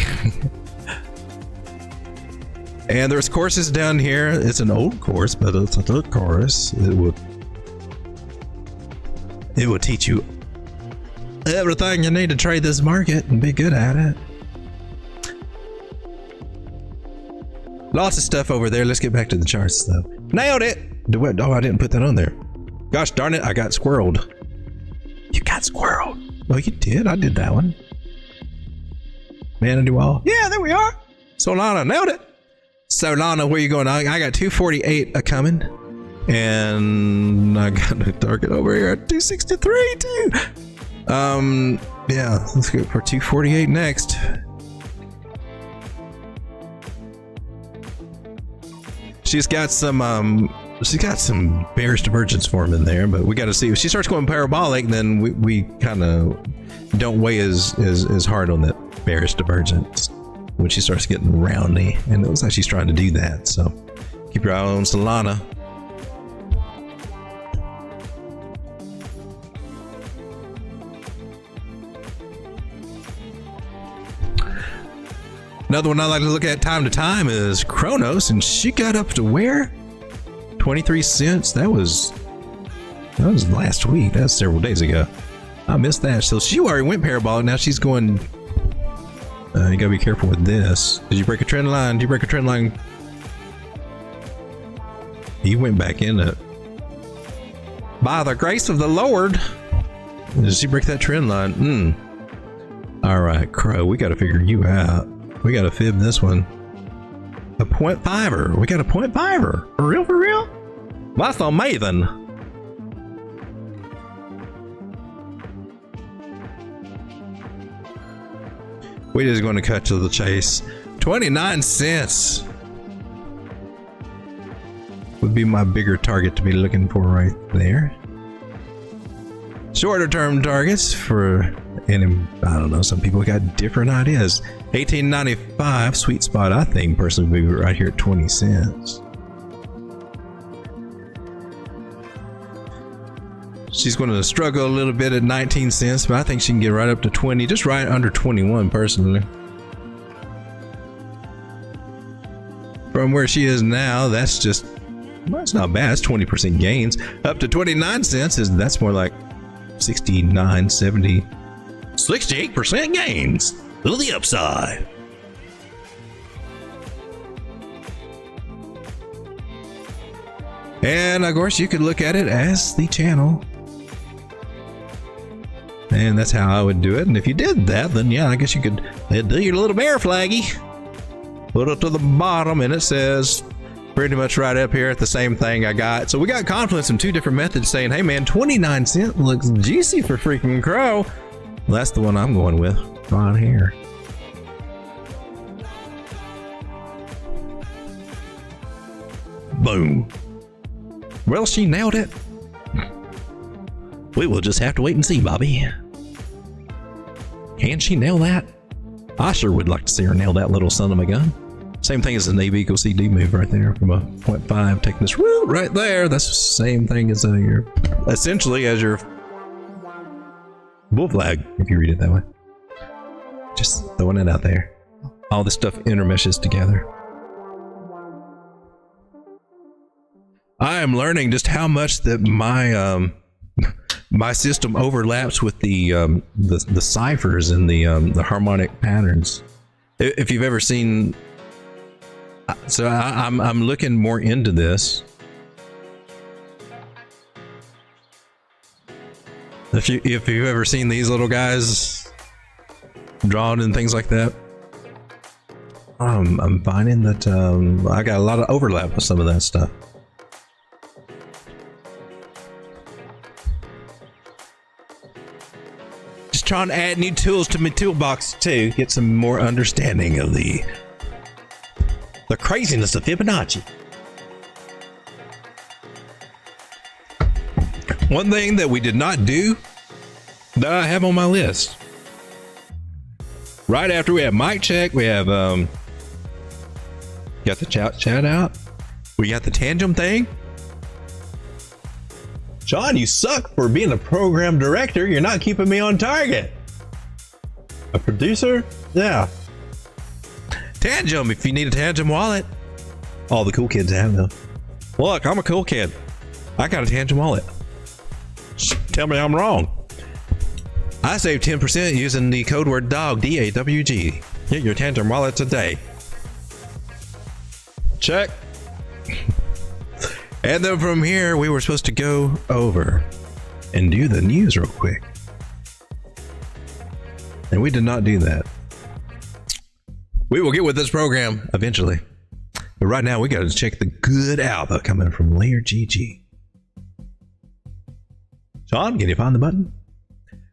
And there's courses down here. It's an old course, but it's a good course. It will teach you everything you need to trade this market and be good at it. Lots of stuff over there. Let's get back to the charts though. Nailed it. Oh, I didn't put that on there. Gosh darn it, I got squirreled. You got squirreled. Oh, you did? I did that one. Man, do all. Yeah, there we are. Solana, nailed it. Solana, where you going? I got 248 a coming. And I got a target over here at 263 too. Yeah, let's go for 248 next. She's got some bearish divergence form in there, but we got to see if she starts going parabolic, then we kind of don't weigh as hard on that bearish divergence when she starts getting roundy, and it looks like she's trying to do that. So keep your eye on Solana. Another one I like to look at time to time is Kronos, and she got up to where? 23 cents. That was last week. That's several days ago. I missed that. So she already went parabolic. Now she's going. You gotta be careful with this. Did you break a trend line? Did you break a trend line? You went back in it. By the grace of the Lord. Did she break that trend line? All right, Crow, we got to figure you out. We got to fib this one. A 0.5er. We got a 0.5er. For real, for real? That's amazing. We're just going to cut to the chase. 29 cents would be my bigger target to be looking for right there. Shorter term targets for, and I don't know, some people got different ideas. 18.95 sweet spot, I think personally would be right here at 20 cents. She's going to struggle a little bit at 19 cents, but I think she can get right up to 20, just right under 21 personally. From where she is now, that's just, well, it's not bad. It's 20% gains. Up to 29 cents is, that's more like 69, 70, 68% gains to the upside. And of course, you could look at it as the channel. And that's how I would do it. And if you did that, then yeah, I guess you could do your little bear flaggy. Put it to the bottom, and it says pretty much right up here at the same thing I got. So we got confidence in two different methods saying, hey man, 29 cents looks juicy for freaking Crow. Well, that's the one I'm going with right here. Boom. Well, she nailed it. We will just have to wait and see, Bobby. Can she nail that? I sure would like to see her nail that little son of a gun. Same thing as an AB equals CD move right there from a 0.5, taking this route right there. That's the same thing as your, essentially as your bull flag, if you read it that way. Just throwing it out there. All this stuff intermeshes together. I am learning just how much that my my system overlaps with the ciphers and the harmonic patterns. If you've ever seen, so I'm looking more into this. If you've ever seen these little guys drawn and things like that, I'm finding that I got a lot of overlap with some of that stuff. Trying to add new tools to my toolbox too, get some more understanding of the craziness of Fibonacci. One thing that we did not do that I have on my list, right after we have mic check, we have got the chat out, we got the Tangem thing. John, you suck for being a program director. You're not keeping me on target. A producer? Yeah. Tangem, if you need a Tangem wallet. All the cool kids have them. Look, I'm a cool kid. I got a Tangem wallet. Tell me I'm wrong. I saved 10% using the code word DOG, D-A-W-G. Get your Tangem wallet today. Check. And then from here, we were supposed to go over and do the news real quick. And we did not do that. We will get with this program eventually. But right now, we got to check the good alpha coming from Layer GG. Sean, can you find the button?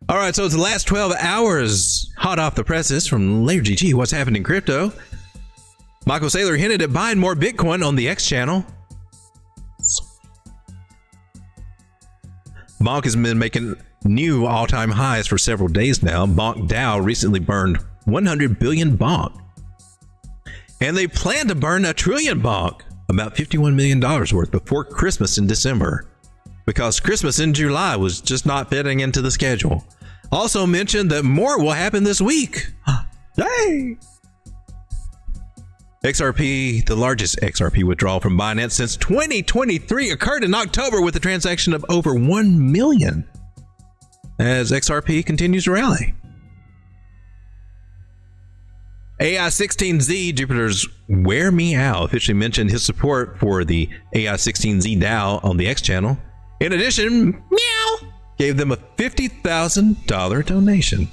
All right, so it's the last 12 hours hot off the presses from Layer GG. What's happening in crypto? Michael Saylor hinted at buying more Bitcoin on the X channel. Bonk has been making new all-time highs for several days now. Bonk Dow recently burned 100 billion Bonk. And they plan to burn $1 trillion Bonk, about $51 million worth, before Christmas in December, because Christmas in July was just not fitting into the schedule. Also mentioned that more will happen this week. Yay! XRP, the largest XRP withdrawal from Binance since 2023, occurred in October with a transaction of over 1 million as XRP continues to rally. AI16Z, Jupiter's Wear Me Out, officially mentioned his support for the AI16Z DAO on the X channel. In addition, meow, gave them a $50,000 donation.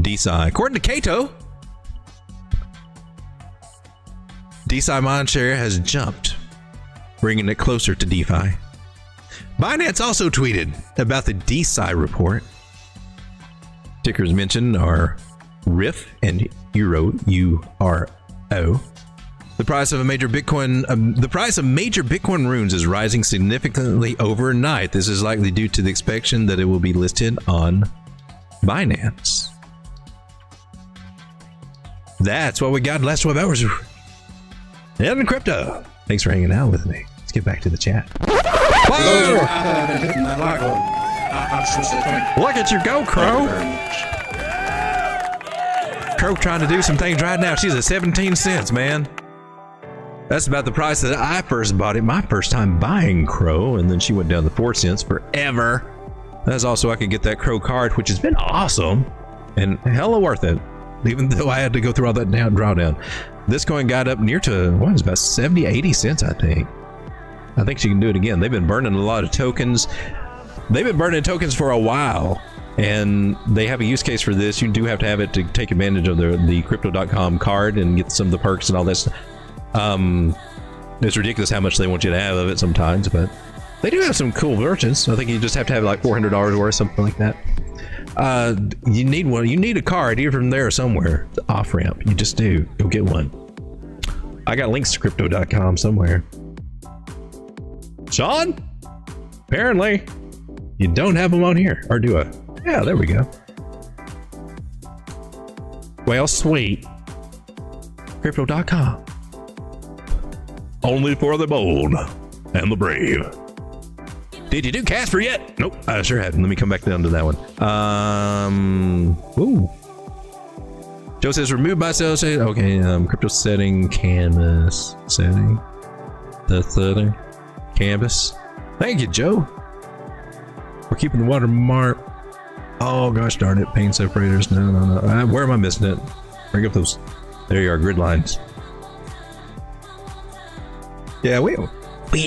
DeSci, according to Cato, DeSci mindshare has jumped, bringing it closer to DeFi. Binance also tweeted about the DeSci report. Tickers mentioned are RIF and Euro, URO. The price of major Bitcoin runes is rising significantly overnight. This is likely due to the expectation that it will be listed on Binance. That's what we got in the last 12 hours. And crypto. Thanks for hanging out with me. Let's get back to the chat. For those of you out there that have been hitting that like button, I just want to say thank you. Look at you go, Crow. Thank you very much. Crow trying to do some things right now. She's at 17 cents, man. That's about the price that I first bought it. My first time buying Crow, and then she went down to 4 cents forever. That's also I could get that Crow card, which has been awesome and hella worth it, even though I had to go through all that drawdown. This coin got up near to what is about 70, 80 cents, I think. I think she can do it again. They've been burning a lot of tokens. They've been burning tokens for a while, and they have a use case for this. You do have to have it to take advantage of the Crypto.com card and get some of the perks and all this. It's ridiculous how much they want you to have of it sometimes, but they do have some cool versions. I think you just have to have like $400 worth, something like that. You need one. You need a card either from there or somewhere. The off ramp. You just do. Go get one. I got links to Crypto.com somewhere. Sean? Apparently, you don't have them on here, or do I? Yeah, there we go. Well, sweet. Crypto.com. Only for the bold and the brave. Did you do Casper yet? Nope, I sure hadn't. Let me come back down to that one. Ooh. Joe says remove by sales. Okay, crypto setting, canvas setting. The setting, canvas. Thank you, Joe. We're keeping the watermark. Oh gosh darn it, pane separators. No. Where am I missing it? Bring up those. There you are, grid lines. Yeah, we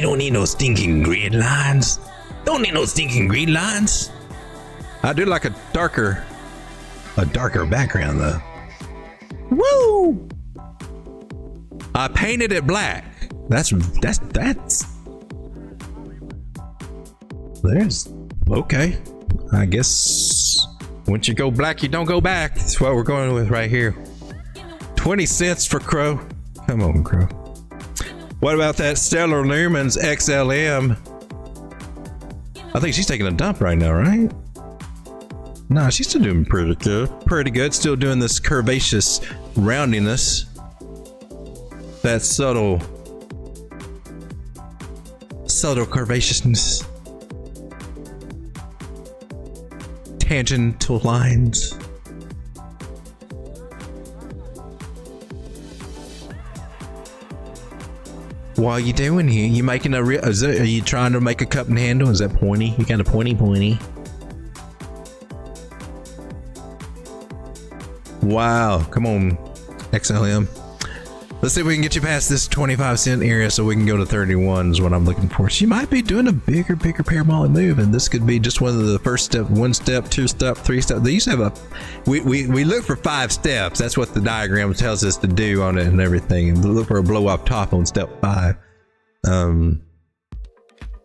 don't need no stinking grid lines. Don't need no stinking grid lines. I do like a darker background though. Woo! I painted it black. That's. There's okay. I guess once you go black, you don't go back. That's what we're going with right here. 20 cents for Crow. Come on, Crow. What about that Stellar Lumens XLM? I think she's taking a dump right now, right? No, she's still doing pretty good. Still doing this curvaceous roundiness. That subtle curvaceousness. Tangential lines. What are you doing here? You making a real? Are you trying to make a cup and handle? Is that pointy? You got a pointy. Wow! Come on, XLM. Let's see if we can get you past this 25 cent area, so we can go to 31. Is what I'm looking for. She might be doing a bigger parabolic move, and this could be just one of the first step, 1 step, 2 step, 3 step. They used to have we look for 5 steps. That's what the diagram tells us to do on it and everything. And look for a blow off top on step 5.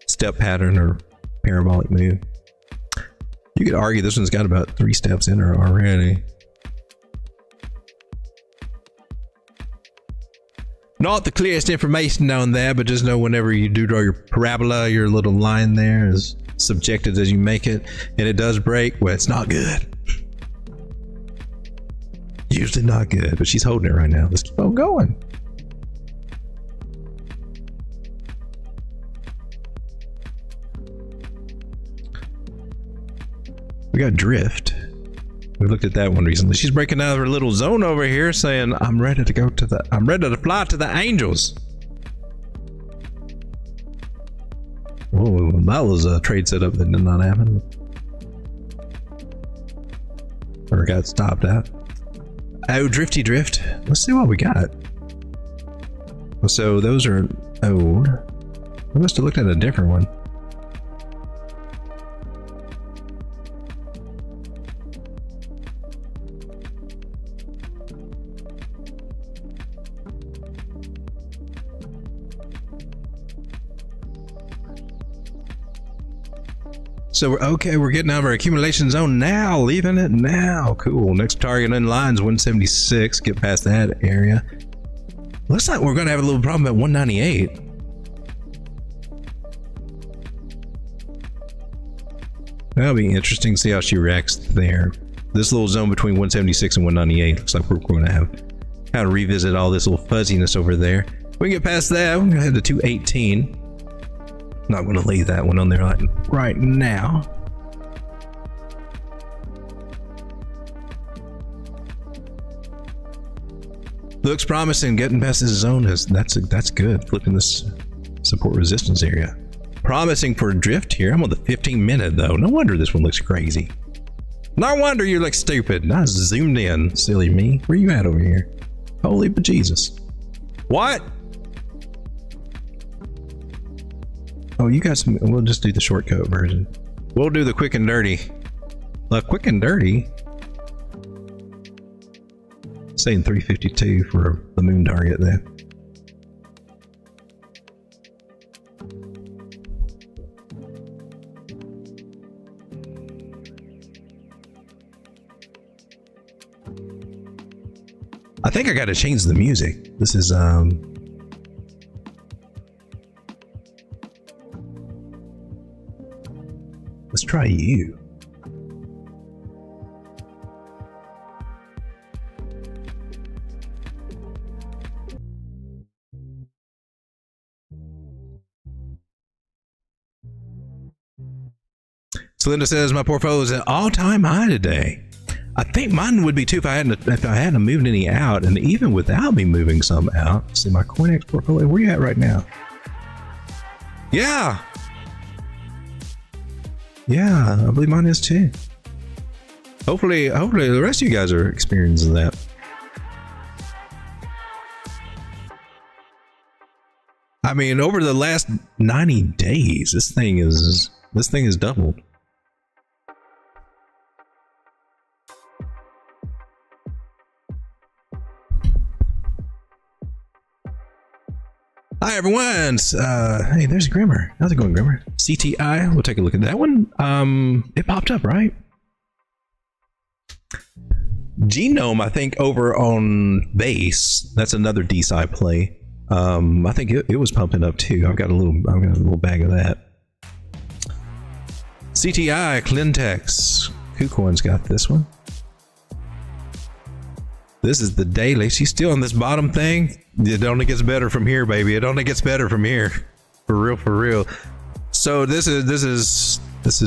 Step pattern or parabolic move. You could argue this one's got about 3 steps in her already. Not the clearest information on that, but just know whenever you do draw your parabola, your little line there is subjected as you make it, and it does break. Well, it's not good. Usually not good, but she's holding it right now. Let's keep on going. We got drift. We looked at that one recently. She's breaking out of her little zone over here saying, I'm ready to fly to the angels. Whoa, that was a trade setup that did not happen. Or got stopped at. Oh, drifty drift. Let's see what we got. So those are old. I must have looked at a different one. So we're okay. We're getting out of our accumulation zone now. Leaving it now. Cool. Next target in line is 176. Get past that area. Looks like we're going to have a little problem at 198. That'll be interesting to see how she reacts there. This little zone between 176 and 198 looks like we're going to have kind of revisit all this little fuzziness over there. We can get past that. We're going to head to 218. Not going to leave that one on there right now. Looks promising. Getting past this zone that's good. Flipping this support resistance area. Promising for a drift here. I'm on the 15-minute though. No wonder this one looks crazy. No wonder you look stupid. I zoomed in, silly me. Where you at over here? Holy bejesus. What? Oh, you guys, we'll just do the shortcut version. We'll do the quick and dirty. Quick and dirty. Saying 352 for the moon target there. I think I got to change the music. This is let's try you. So Linda says my portfolio is at all-time high today. I think mine would be too if I hadn't moved any out, and even without me moving some out. See my CoINEX portfolio. Where you at right now? Yeah. Yeah, I believe mine is too. Hopefully the rest of you guys are experiencing that. I mean, over the last 90 days, this thing is doubled. Hi everyone. Hey, there's Grimmer. How's it going, Grimmer? CTI. We'll take a look at that one. It popped up, right? Genome, I think, over on base. That's another DeSci play. I think it was pumping up too. I've got a little bag of that. CTI, Clintex, KuCoin's got this one. This is the daily. She's still on this bottom thing. It only gets better from here, baby. It only gets better from here. For real, for real. So this is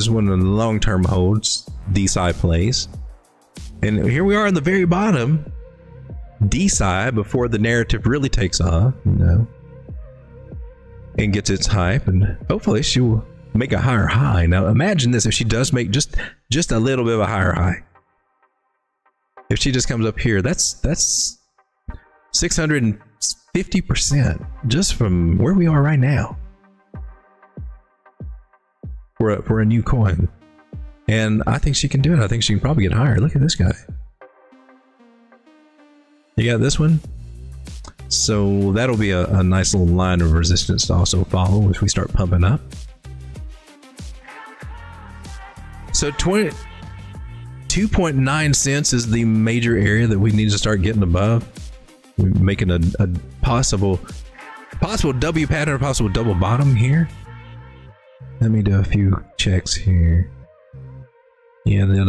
one of the long-term holds, DeSci plays. And here we are on the very bottom. DeSci before the narrative really takes off, you know, and gets its hype, and hopefully she will make a higher high. Now imagine this, if she does make just a little bit of a higher high. If she just comes up here, that's 650% just from where we are right now for a new coin. And I think she can do it. I think she can probably get higher. Look at this guy. You got this one. So that'll be a nice little line of resistance to also follow if we start pumping up. So 2.9 cents is the major area that we need to start getting above. We're making a possible W pattern, a possible double bottom here. Let me do a few checks here. Yeah, then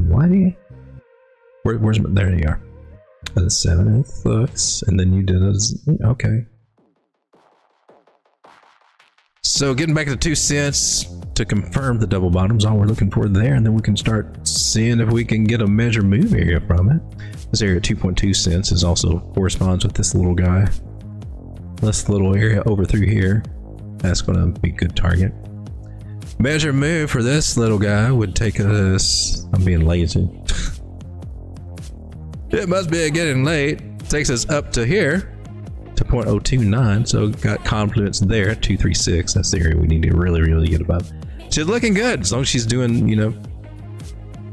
where's my, there you are. The 7th looks, and then you did okay. So getting back to 2 cents to confirm the double bottoms, all we're looking for there, and then we can start seeing if we can get a measure move area from it. This area at 2.2 cents is also corresponds with this little guy. This little area over through here, that's going to be a good target. Measure move for this little guy would take us, I'm being lazy. It must be getting late. Takes us up to here to 0.029, so got confluence there, 236. That's the area we need to really get above. She's looking good as long as she's doing, you know,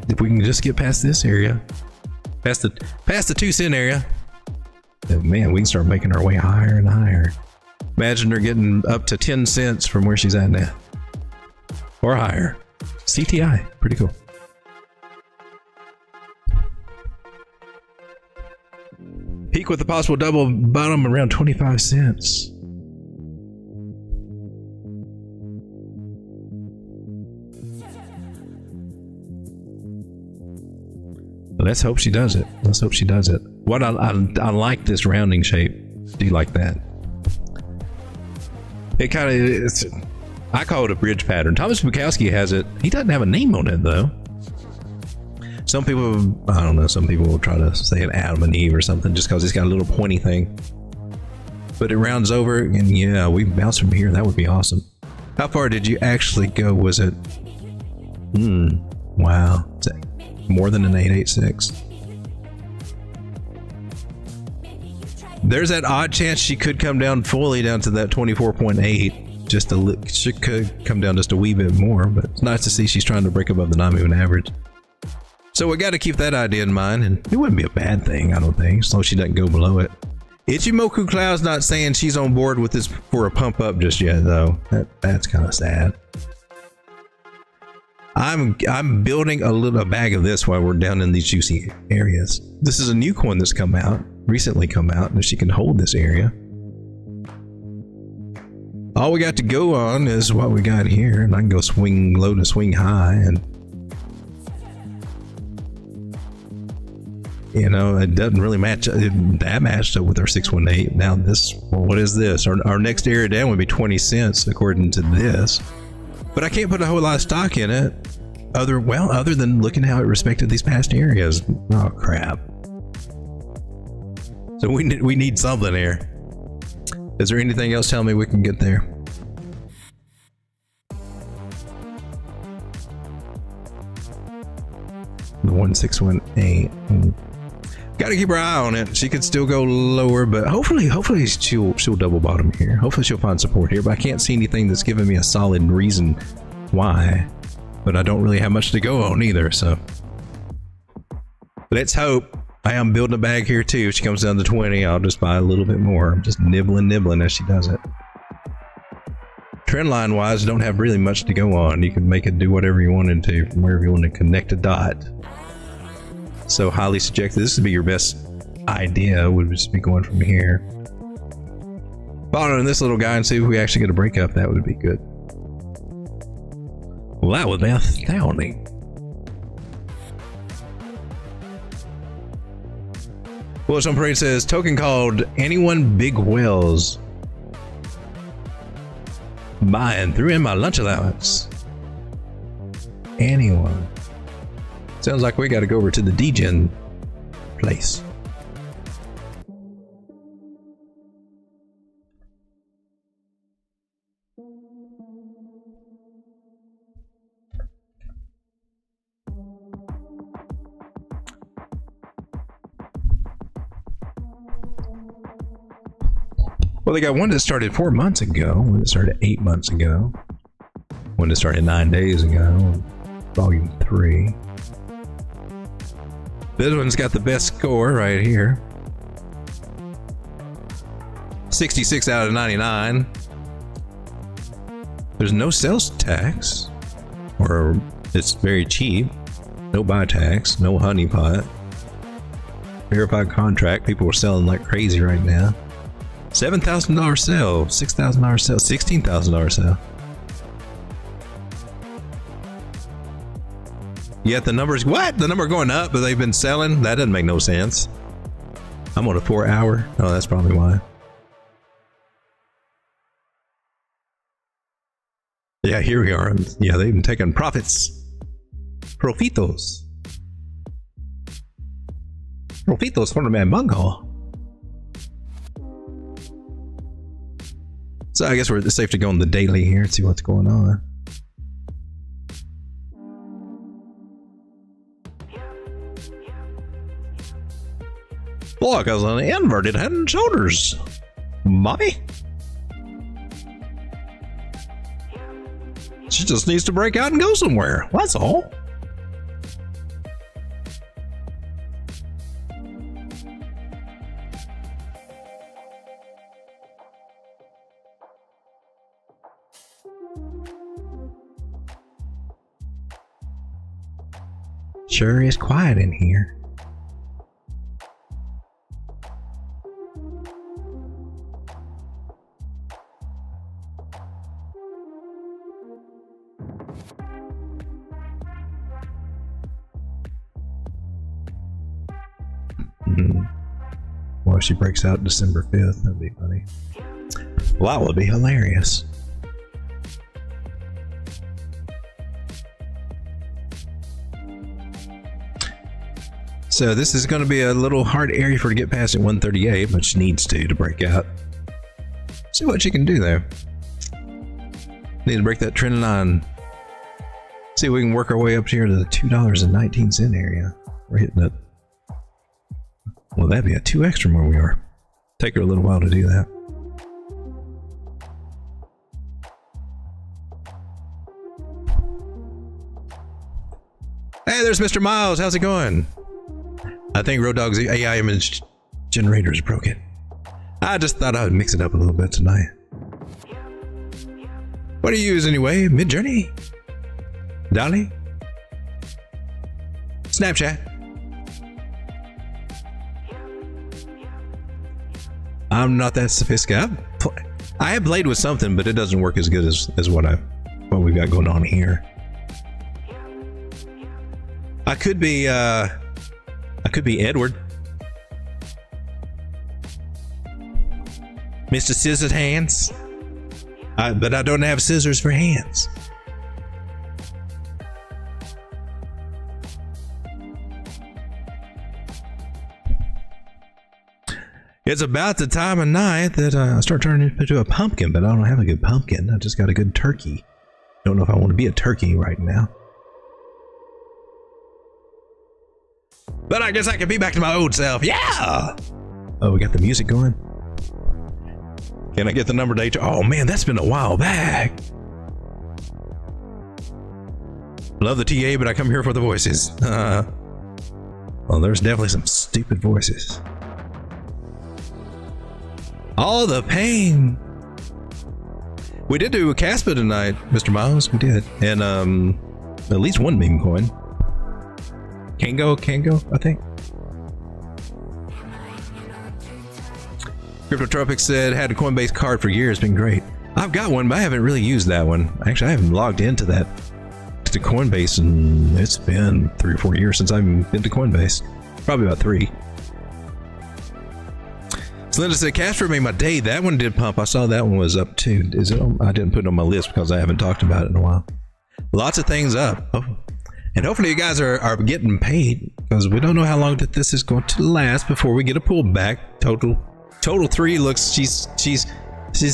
if we can just get past this area, past the 2 cent area, then man, we can start making our way higher and higher. Imagine her getting up to 10 cents from where she's at now, or higher. CTI, pretty cool. Peak with a possible double bottom around 25 cents. Let's hope she does it. Let's hope she does it. What I like this rounding shape. Do you like that? It kind of is. I call it a bridge pattern. Thomas Bukowski has it. He doesn't have a name on it though. Some people, I don't know. Some people will try to say an Adam and Eve or something just because it's got a little pointy thing. But it rounds over, and yeah, we bounce from here. That would be awesome. How far did you actually go? Was it? Wow. More than an 886. There's that odd chance she could come down fully down to that 24.8. Just a little, she could come down just a wee bit more, but it's nice to see she's trying to break above the 9-moving average. So we got to keep that idea in mind, and it wouldn't be a bad thing, I don't think, as long as she doesn't go below it. Ichimoku Cloud's not saying she's on board with this for a pump up just yet, though. That's kind of sad. I'm building a bag of this while we're down in these juicy areas. This is a new coin that's recently come out, and she can hold this area. All we got to go on is what we got here, and I can go swing low to swing high, and you know, it doesn't really match. That matched up with our 618. Now this, well, what is this? Our next area down would be 20 cents according to this. But I can't put a whole lot of stock in it, other than looking how it respected these past areas. Oh crap! So we need something here. Is there anything else telling me we can get there? The 1618. Got to keep her eye on it. She could still go lower, but hopefully she'll double bottom here. Hopefully she'll find support here, but I can't see anything that's giving me a solid reason why. But I don't really have much to go on either, so let's hope. I am building a bag here too. If she comes down to 20, I'll just buy a little bit more. I'm just nibbling as she does it. Trend line wise, don't have really much to go on. You can make it do whatever you wanted to from wherever you want to connect a dot. So highly subjective. This would be your best idea, would just be going from here, following this little guy, and see if we actually get a breakup. That would be good. Well, that would be astounding. Well, some parade says token called Anyone Big Whales. Buying, threw in my lunch allowance. Anyone. Sounds like we got to go over to the degen place. Well, they got one that started 4 months ago, one that started 8 months ago, one that started 9 days ago, volume 3. This one's got the best score right here. 66 out of 99. There's no sales tax, or it's very cheap. No buy tax, no honeypot. Verified contract. People are selling like crazy right now. $7,000 sale, $6,000 sale, $16,000 sale. Yet the numbers, what? The number going up, but they've been selling? That doesn't make no sense. I'm on a 4 hour. Oh, that's probably why. Yeah, here we are. Yeah, they've been taking profits. Profitos. Profitos for the man bungo. So I guess we're safe to go on the daily here and see what's going on. Look, as an inverted head and shoulders, Bobby. She just needs to break out and go somewhere. That's all. Sure is quiet in here. Well, if she breaks out December 5th, that'd be funny. Well, that would be hilarious. So this is going to be a little hard area for her to get past at 138, but she needs to break out. See what she can do there. Need to break that trend line. See if we can work our way up here to the $2.19 area. We're hitting it. Well, that'd be a 2x from where we are. Take her a little while to do that. Hey, there's Mr. Miles. How's it going? I think Road Dog's AI image generator is broken. I just thought I would mix it up a little bit tonight. What do you use anyway? Midjourney? Dolly? Snapchat? I'm not that sophisticated. I have played with something, but it doesn't work as good as what we've got going on here. I could be Edward. Mr. Scissored Hands. But I don't have scissors for hands. It's about the time of night that I start turning into a pumpkin, but I don't have a good pumpkin. I just got a good turkey. Don't know if I want to be a turkey right now. But I guess I can be back to my old self. Yeah! Oh, we got the music going. Can I get the number date? Oh man, that's been a while back. Love the TA, but I come here for the voices. Well, there's definitely some stupid voices. All the pain. We did do a Caspa tonight, Mr. Miles. We did. And at least one meme coin. Kango, I think. Cryptotropics said, had a Coinbase card for years, been great. I've got one, but I haven't really used that one. Actually, I haven't logged into Coinbase, and it's been 3 or 4 years since I've been to Coinbase. Probably about 3. So Linda said, Casper made my day. That one did pump. I saw that one was up too. Is it? I didn't put it on my list because I haven't talked about it in a while. Lots of things up. Oh. And hopefully you guys are getting paid, because we don't know how long that this is going to last before we get a pullback. Total 3 looks, she's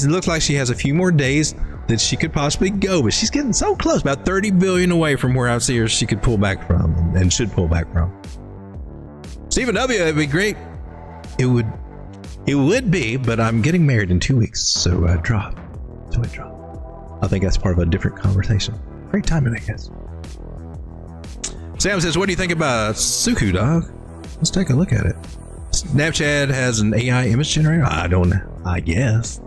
looks like she has a few more days that she could possibly go, but she's getting so close, about 30 billion away from where I see her she could pull back from and should pull back from. Stephen W, it'd be great. It would be, but I'm getting married in 2 weeks, so I drop. I think that's part of a different conversation. Great timing, I guess. Sam says, what do you think about Suku, dog? Let's take a look at it. Snapchat has an AI image generator? I don't know. I guess.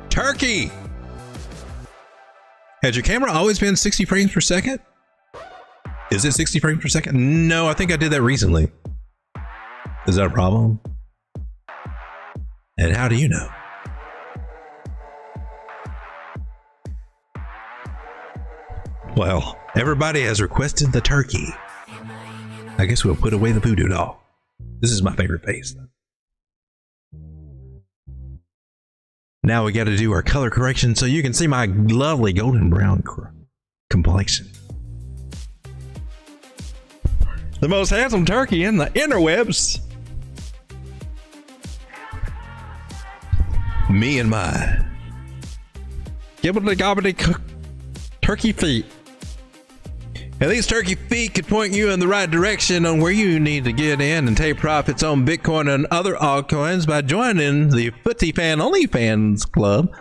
Turkey! Has your camera always been 60 frames per second? Is it 60 frames per second? No, I think I did that recently. Is that a problem? And how do you know? Well, everybody has requested the turkey. I guess we'll put away the voodoo doll. This is my favorite face. Now we got to do our color correction so you can see my lovely golden brown complexion. The most handsome turkey in the interwebs. Me and my gibbity turkey feet. And these turkey feet could point you in the right direction on where you need to get in and take profits on Bitcoin and other altcoins by joining the FTSE Fan Only Fans Club.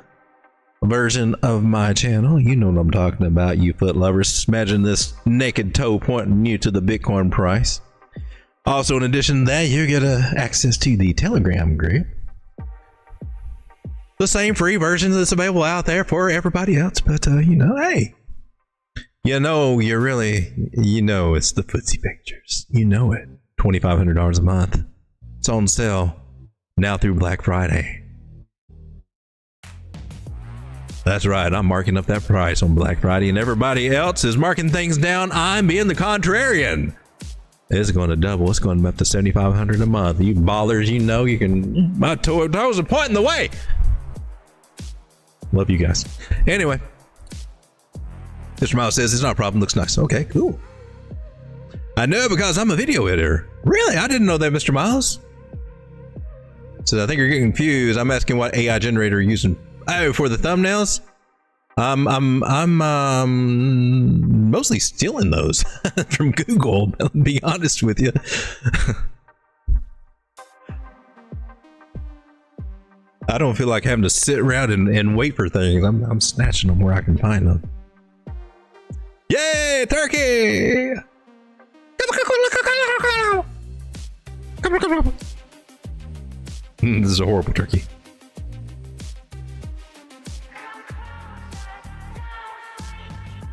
version of my channel. You know what I'm talking about, you foot lovers. Imagine this naked toe pointing you to the Bitcoin price. Also, in addition to that, you get access to the Telegram group. The same free version that's available out there for everybody else. But, you know, hey. You know, it's the footsie pictures. You know it. $2,500 a month. It's on sale now through Black Friday. That's right, I'm marking up that price on Black Friday, and everybody else is marking things down. I'm being the contrarian. It's going to double. It's going up to $7,500 a month. You ballers, you know you can. My toes are pointing the way. Love you guys. Anyway, Mr. Miles says it's not a problem. Looks nice. Okay, cool. I know because I'm a video editor. Really? I didn't know that, Mr. Miles. So I think you're getting confused. I'm asking what AI generator you're using. Oh, for the thumbnails? I'm mostly stealing those from Google, to be honest with you. I don't feel like having to sit around and wait for things. I'm snatching them where I can find them. Yay, turkey! This is a horrible turkey.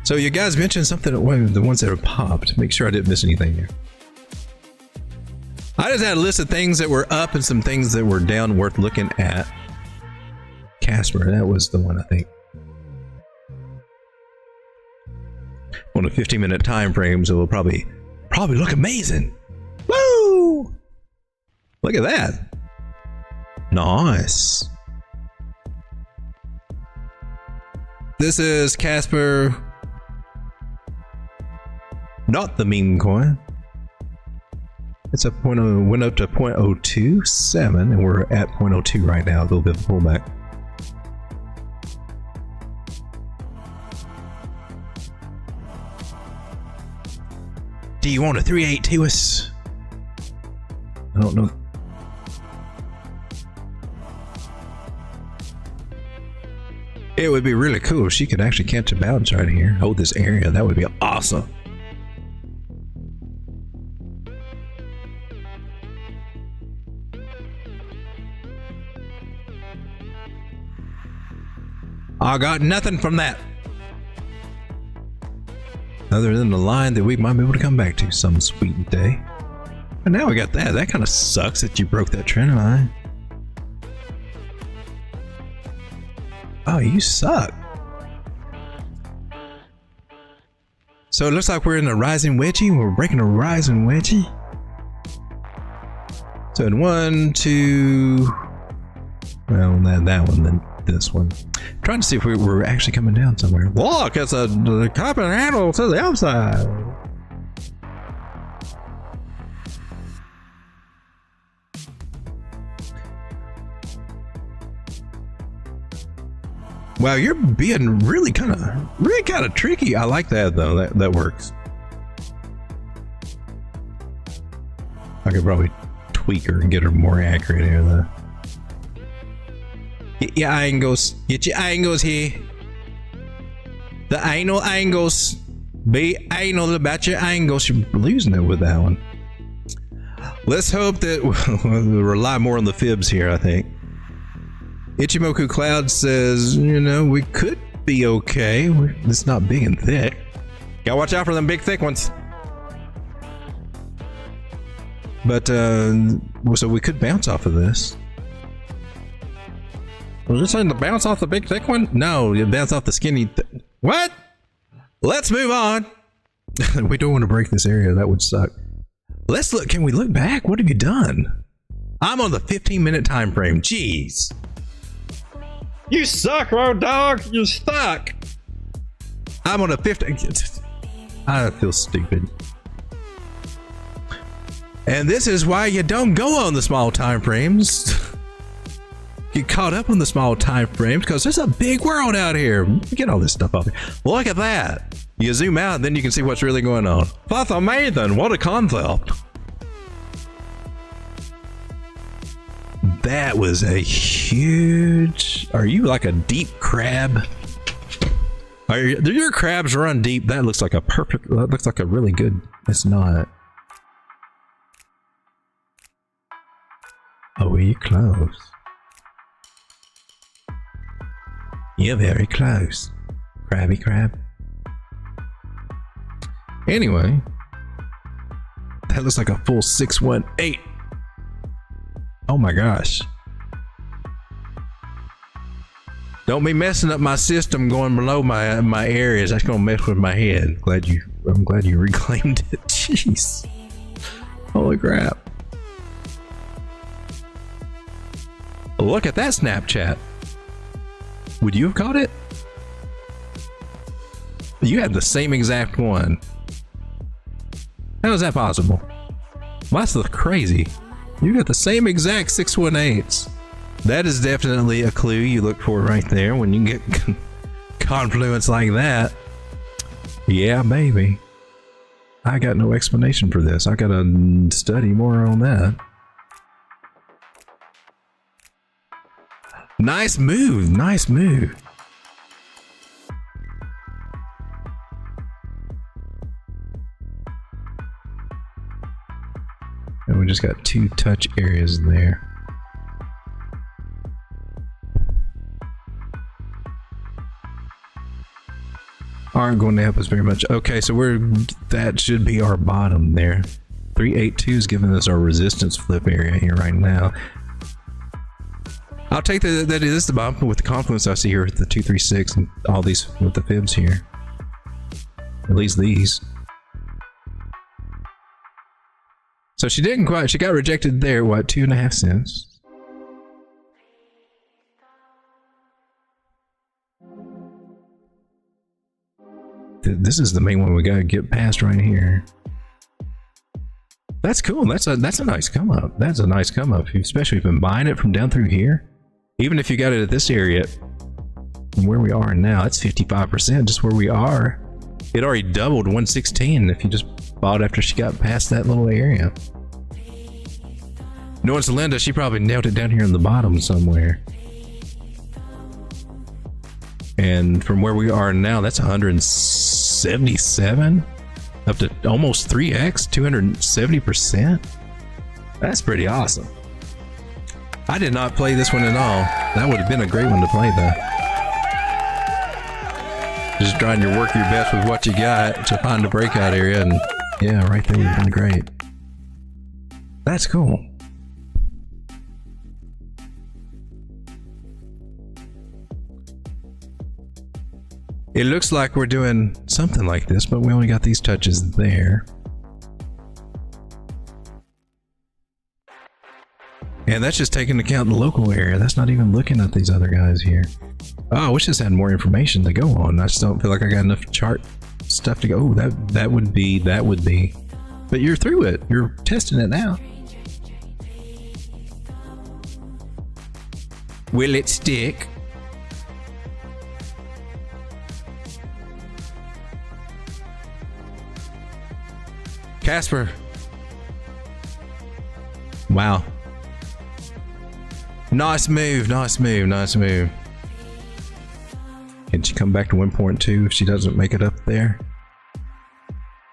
So you guys mentioned something, the ones that have popped. Make sure I didn't miss anything here. I just had a list of things that were up and some things that were down worth looking at. Casper, that was the one I think. On a 15-minute time frame, so it'll probably look amazing. Woo! Look at that. Nice. This is Casper. Not the meme coin. It's a went up to 0.027 and we're at 0.02 right now, a little bit of pullback. Do you want a 382 us? I don't know. It would be really cool if she could actually catch a bounce right here. Hold this area. That would be awesome. I got nothing from that. Other than the line that we might be able to come back to some sweet day. And now we got that. That kind of sucks that you broke that trend line. Oh, you suck. So it looks like we're in a rising wedgie. We're breaking a rising wedgie. So in 1, 2, well, that one, then this one. Trying to see if we were actually coming down somewhere. Look, it's the cup and handle to the outside. Wow, you're being really kind of tricky. I like that though. That works. I could probably tweak her and get her more accurate here though. Get your angles. Get your angles here. The anal angles. Be anal about your angles. You're losing it with that one. Let's hope that we'll rely more on the fibs here, I think. Ichimoku Cloud says, you know, we could be okay. It's not big and thick. Gotta watch out for them big thick ones. But, so we could bounce off of this. Was this saying to bounce off the big thick one? No, you bounce off the skinny. What? Let's move on. We don't want to break this area. That would suck. Let's look. Can we look back? What have you done? I'm on the 15-minute time frame. Jeez. You suck, road dog. You suck. I'm on a 15. I feel stupid. And this is why you don't go on the small time frames. Get caught up on the small time frames because there's a big world out here. Get all this stuff off here. Look at that. You zoom out, and then you can see what's really going on. That's amazing. What a concept. that was a huge. Are you like a deep crab? Do your crabs run deep? That looks like a perfect. That looks like a really good. It's not. Oh, you're close. You're very close, crabby crab. Anyway, that looks like a full 618. Oh my gosh. Don't be messing up my system going below my areas. That's gonna mess with my head. I'm glad you reclaimed it. Jeez. Holy crap. Look at that Snapchat. Would you have caught it? You had the same exact one. How is that possible? Well, that's crazy. You got the same exact 618s. That is definitely a clue you look for right there when you get confluence like that. Yeah, baby. I got no explanation for this. I gotta study more on that. Nice move. Nice move. And we just got 2 touch areas there. Aren't going to help us very much. Okay, so that should be our bottom there. 382 is giving us our resistance flip area here right now. I'll take that is the bottom with the confluence I see here with the 236 and all these with the fibs here. At least these. So she didn't quite, she got rejected there, what, 2.5 cents? This is the main one we gotta get past right here. That's cool. That's a nice come up. That's a nice come up, especially if you've been buying it from down through here. Even if you got it at this area, from where we are now, it's 55% just where we are. It already doubled 116 if you just bought after she got past that little area. Knowing Celinda, she probably nailed it down here in the bottom somewhere. And from where we are now, that's 177 up to almost 3x, 270%. That's pretty awesome. I did not play this one at all. That would have been a great one to play though. Just trying to work your best with what you got to find a breakout area, and yeah, right there would have been great. That's cool. It looks like we're doing something like this, but we only got these touches there. And that's just taking into account the local area. That's not even looking at these other guys here. Oh, I wish this had more information to go on. I just don't feel like I got enough chart stuff to go. Oh, that would be. But you're through it. You're testing it now. Will it stick? Casper. Wow. Nice move, nice move, nice move. Can she come back to 1.2 if she doesn't make it up there?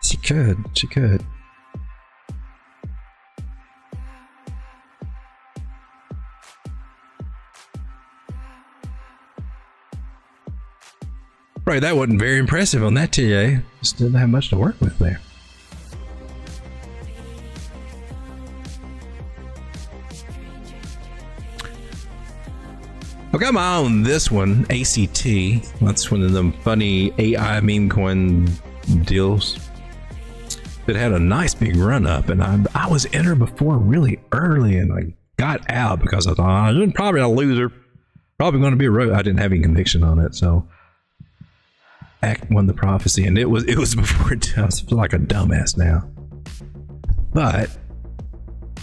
She could, she could. Right, that wasn't very impressive on that TA. Just didn't have much to work with there. I got my eye on this one, ACT. That's one of them funny AI meme coin deals that had a nice big run up, and I was entered before really early, and I got out because I thought I'm probably a loser, probably going to be a road. I didn't have any conviction on it, so Act won the prophecy, and it was before it. I feel like a dumbass now, but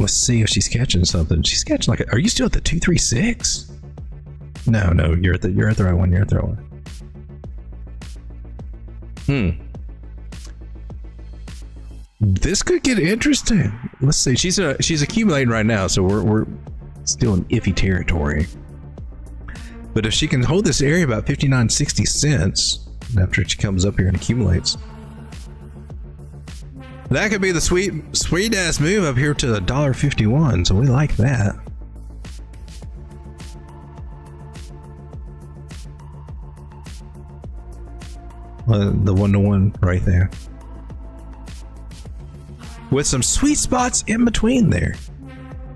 let's see if she's catching something. She's catching like are you still at the 236? No, you're at the right one. You're at the right one. This could get interesting. Let's see. She's accumulating right now, so we're still in iffy territory. But if she can hold this area about 59.60 cents after she comes up here and accumulates, that could be the sweet ass move up here to $1.51. So we like that. The 1-to-1 right there, with some sweet spots in between there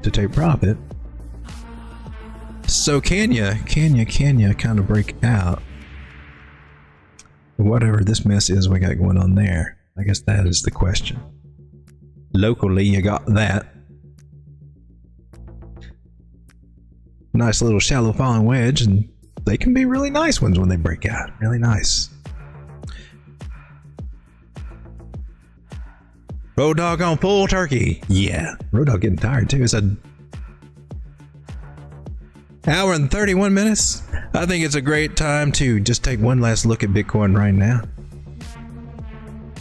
to take profit. So can you kind of break out whatever this mess is we got going on there? I guess that is the question. Locally, you got that nice little shallow falling wedge, and they can be really nice ones when they break out. Really nice. Road Dogg on full turkey. Yeah, Road Dogg getting tired too. It's an hour and 31 minutes. I think it's a great time to just take one last look at Bitcoin right now.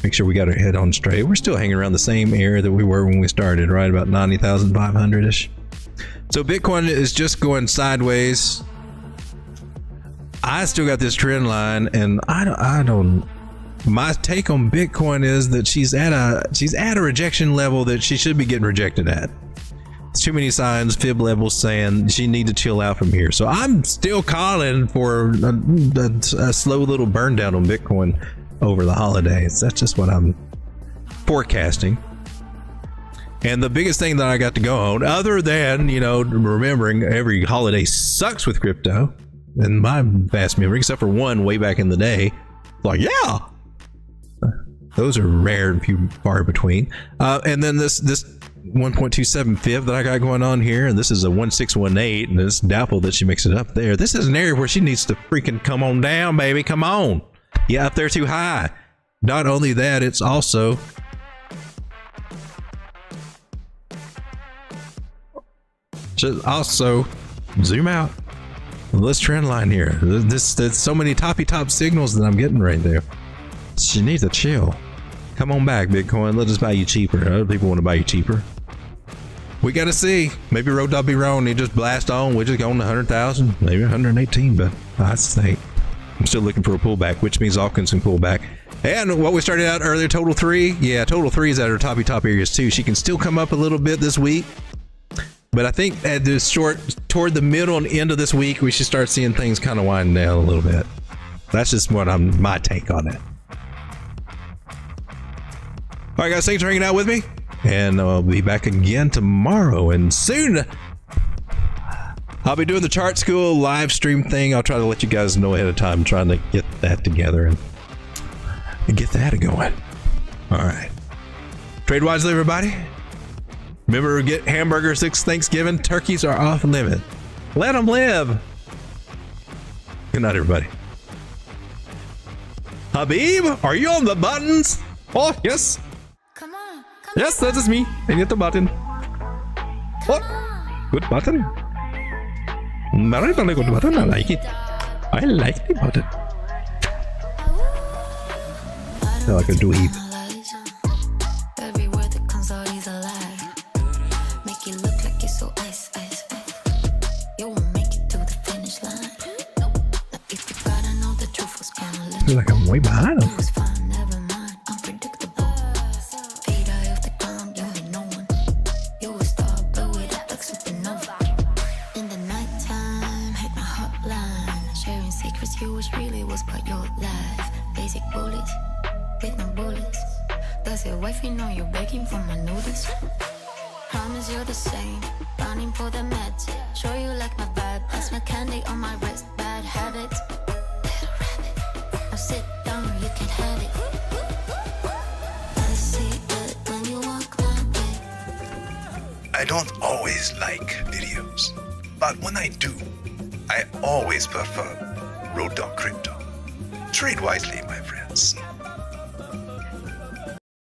Make sure we got our head on straight. We're still hanging around the same area that we were when we started, right about 90,500-ish. So Bitcoin is just going sideways. I still got this trend line, and I don't. My take on Bitcoin is that she's at a rejection level that she should be getting rejected at. There's too many signs, fib levels saying she need to chill out from here. So I'm still calling for a slow little burn down on Bitcoin over the holidays. That's just what I'm forecasting. And the biggest thing that I got to go on, other than, remembering every holiday sucks with crypto, in my vast memory, except for one way back in the day, like, yeah, those are rare and few far between. And then this 1.27 fib that I got going on here, and this is a 1618, and it's doubtful that she makes it up there. This is an area where she needs to freaking come on down, baby. Come on. Yeah, up there too high. Not only that, it's also zoom out. This trend line here. There's so many top signals that I'm getting right there. She needs to chill. Come on back, Bitcoin. Let us buy you cheaper. Other people want to buy you cheaper. We got to see. Maybe Road Dogg be wrong. He just blast on. We just go on to 100,000, maybe 118. But I think I'm still looking for a pullback, which means Alkins can pull back. And what we started out earlier, total 3. Yeah, total 3 is at her top areas too. She can still come up a little bit this week. But I think at this toward the middle and end of this week, we should start seeing things kind of wind down a little bit. That's just my take on it. All right, guys, thanks for hanging out with me, and I'll be back again tomorrow. And soon, I'll be doing the Chart School live stream thing. I'll try to let you guys know ahead of time. I'm trying to get that together and get that going. All right, trade wisely, everybody. Remember, get hamburgers this Thanksgiving. Turkeys are off limit. Let them live. Good night, everybody. Habib, are you on the buttons? Oh, yes. Come on. Yes, that is me. I hit the button. What? Good button. Very, very good button. I like it. I like the button. I feel like a dweeb. Every word that comes out is a lie. Make it look like it's so ice. You won't make it to the finish line. Now if you gotta know the truth was gonna let I feel like I'm way behind him. it was fine, never mind. Unpredictable. Fade eye off the ground, you ain't no one. You a star, blow it up like supernova. In the nighttime, hit my hotline. Sharing secrets, you wish really was part your life. Basic bullets, with no bullets. Does your wifey know you're begging for my notice? Promise you're the same, running for the meds. Show you like my vibe, pass my candy on my wrist. Bad habits, little rabbit. Now sit down, you can have it. I see it when you walk my way. I don't always like videos, but when I do, I always prefer Road Dogg Crypto. Trade wisely, my friends.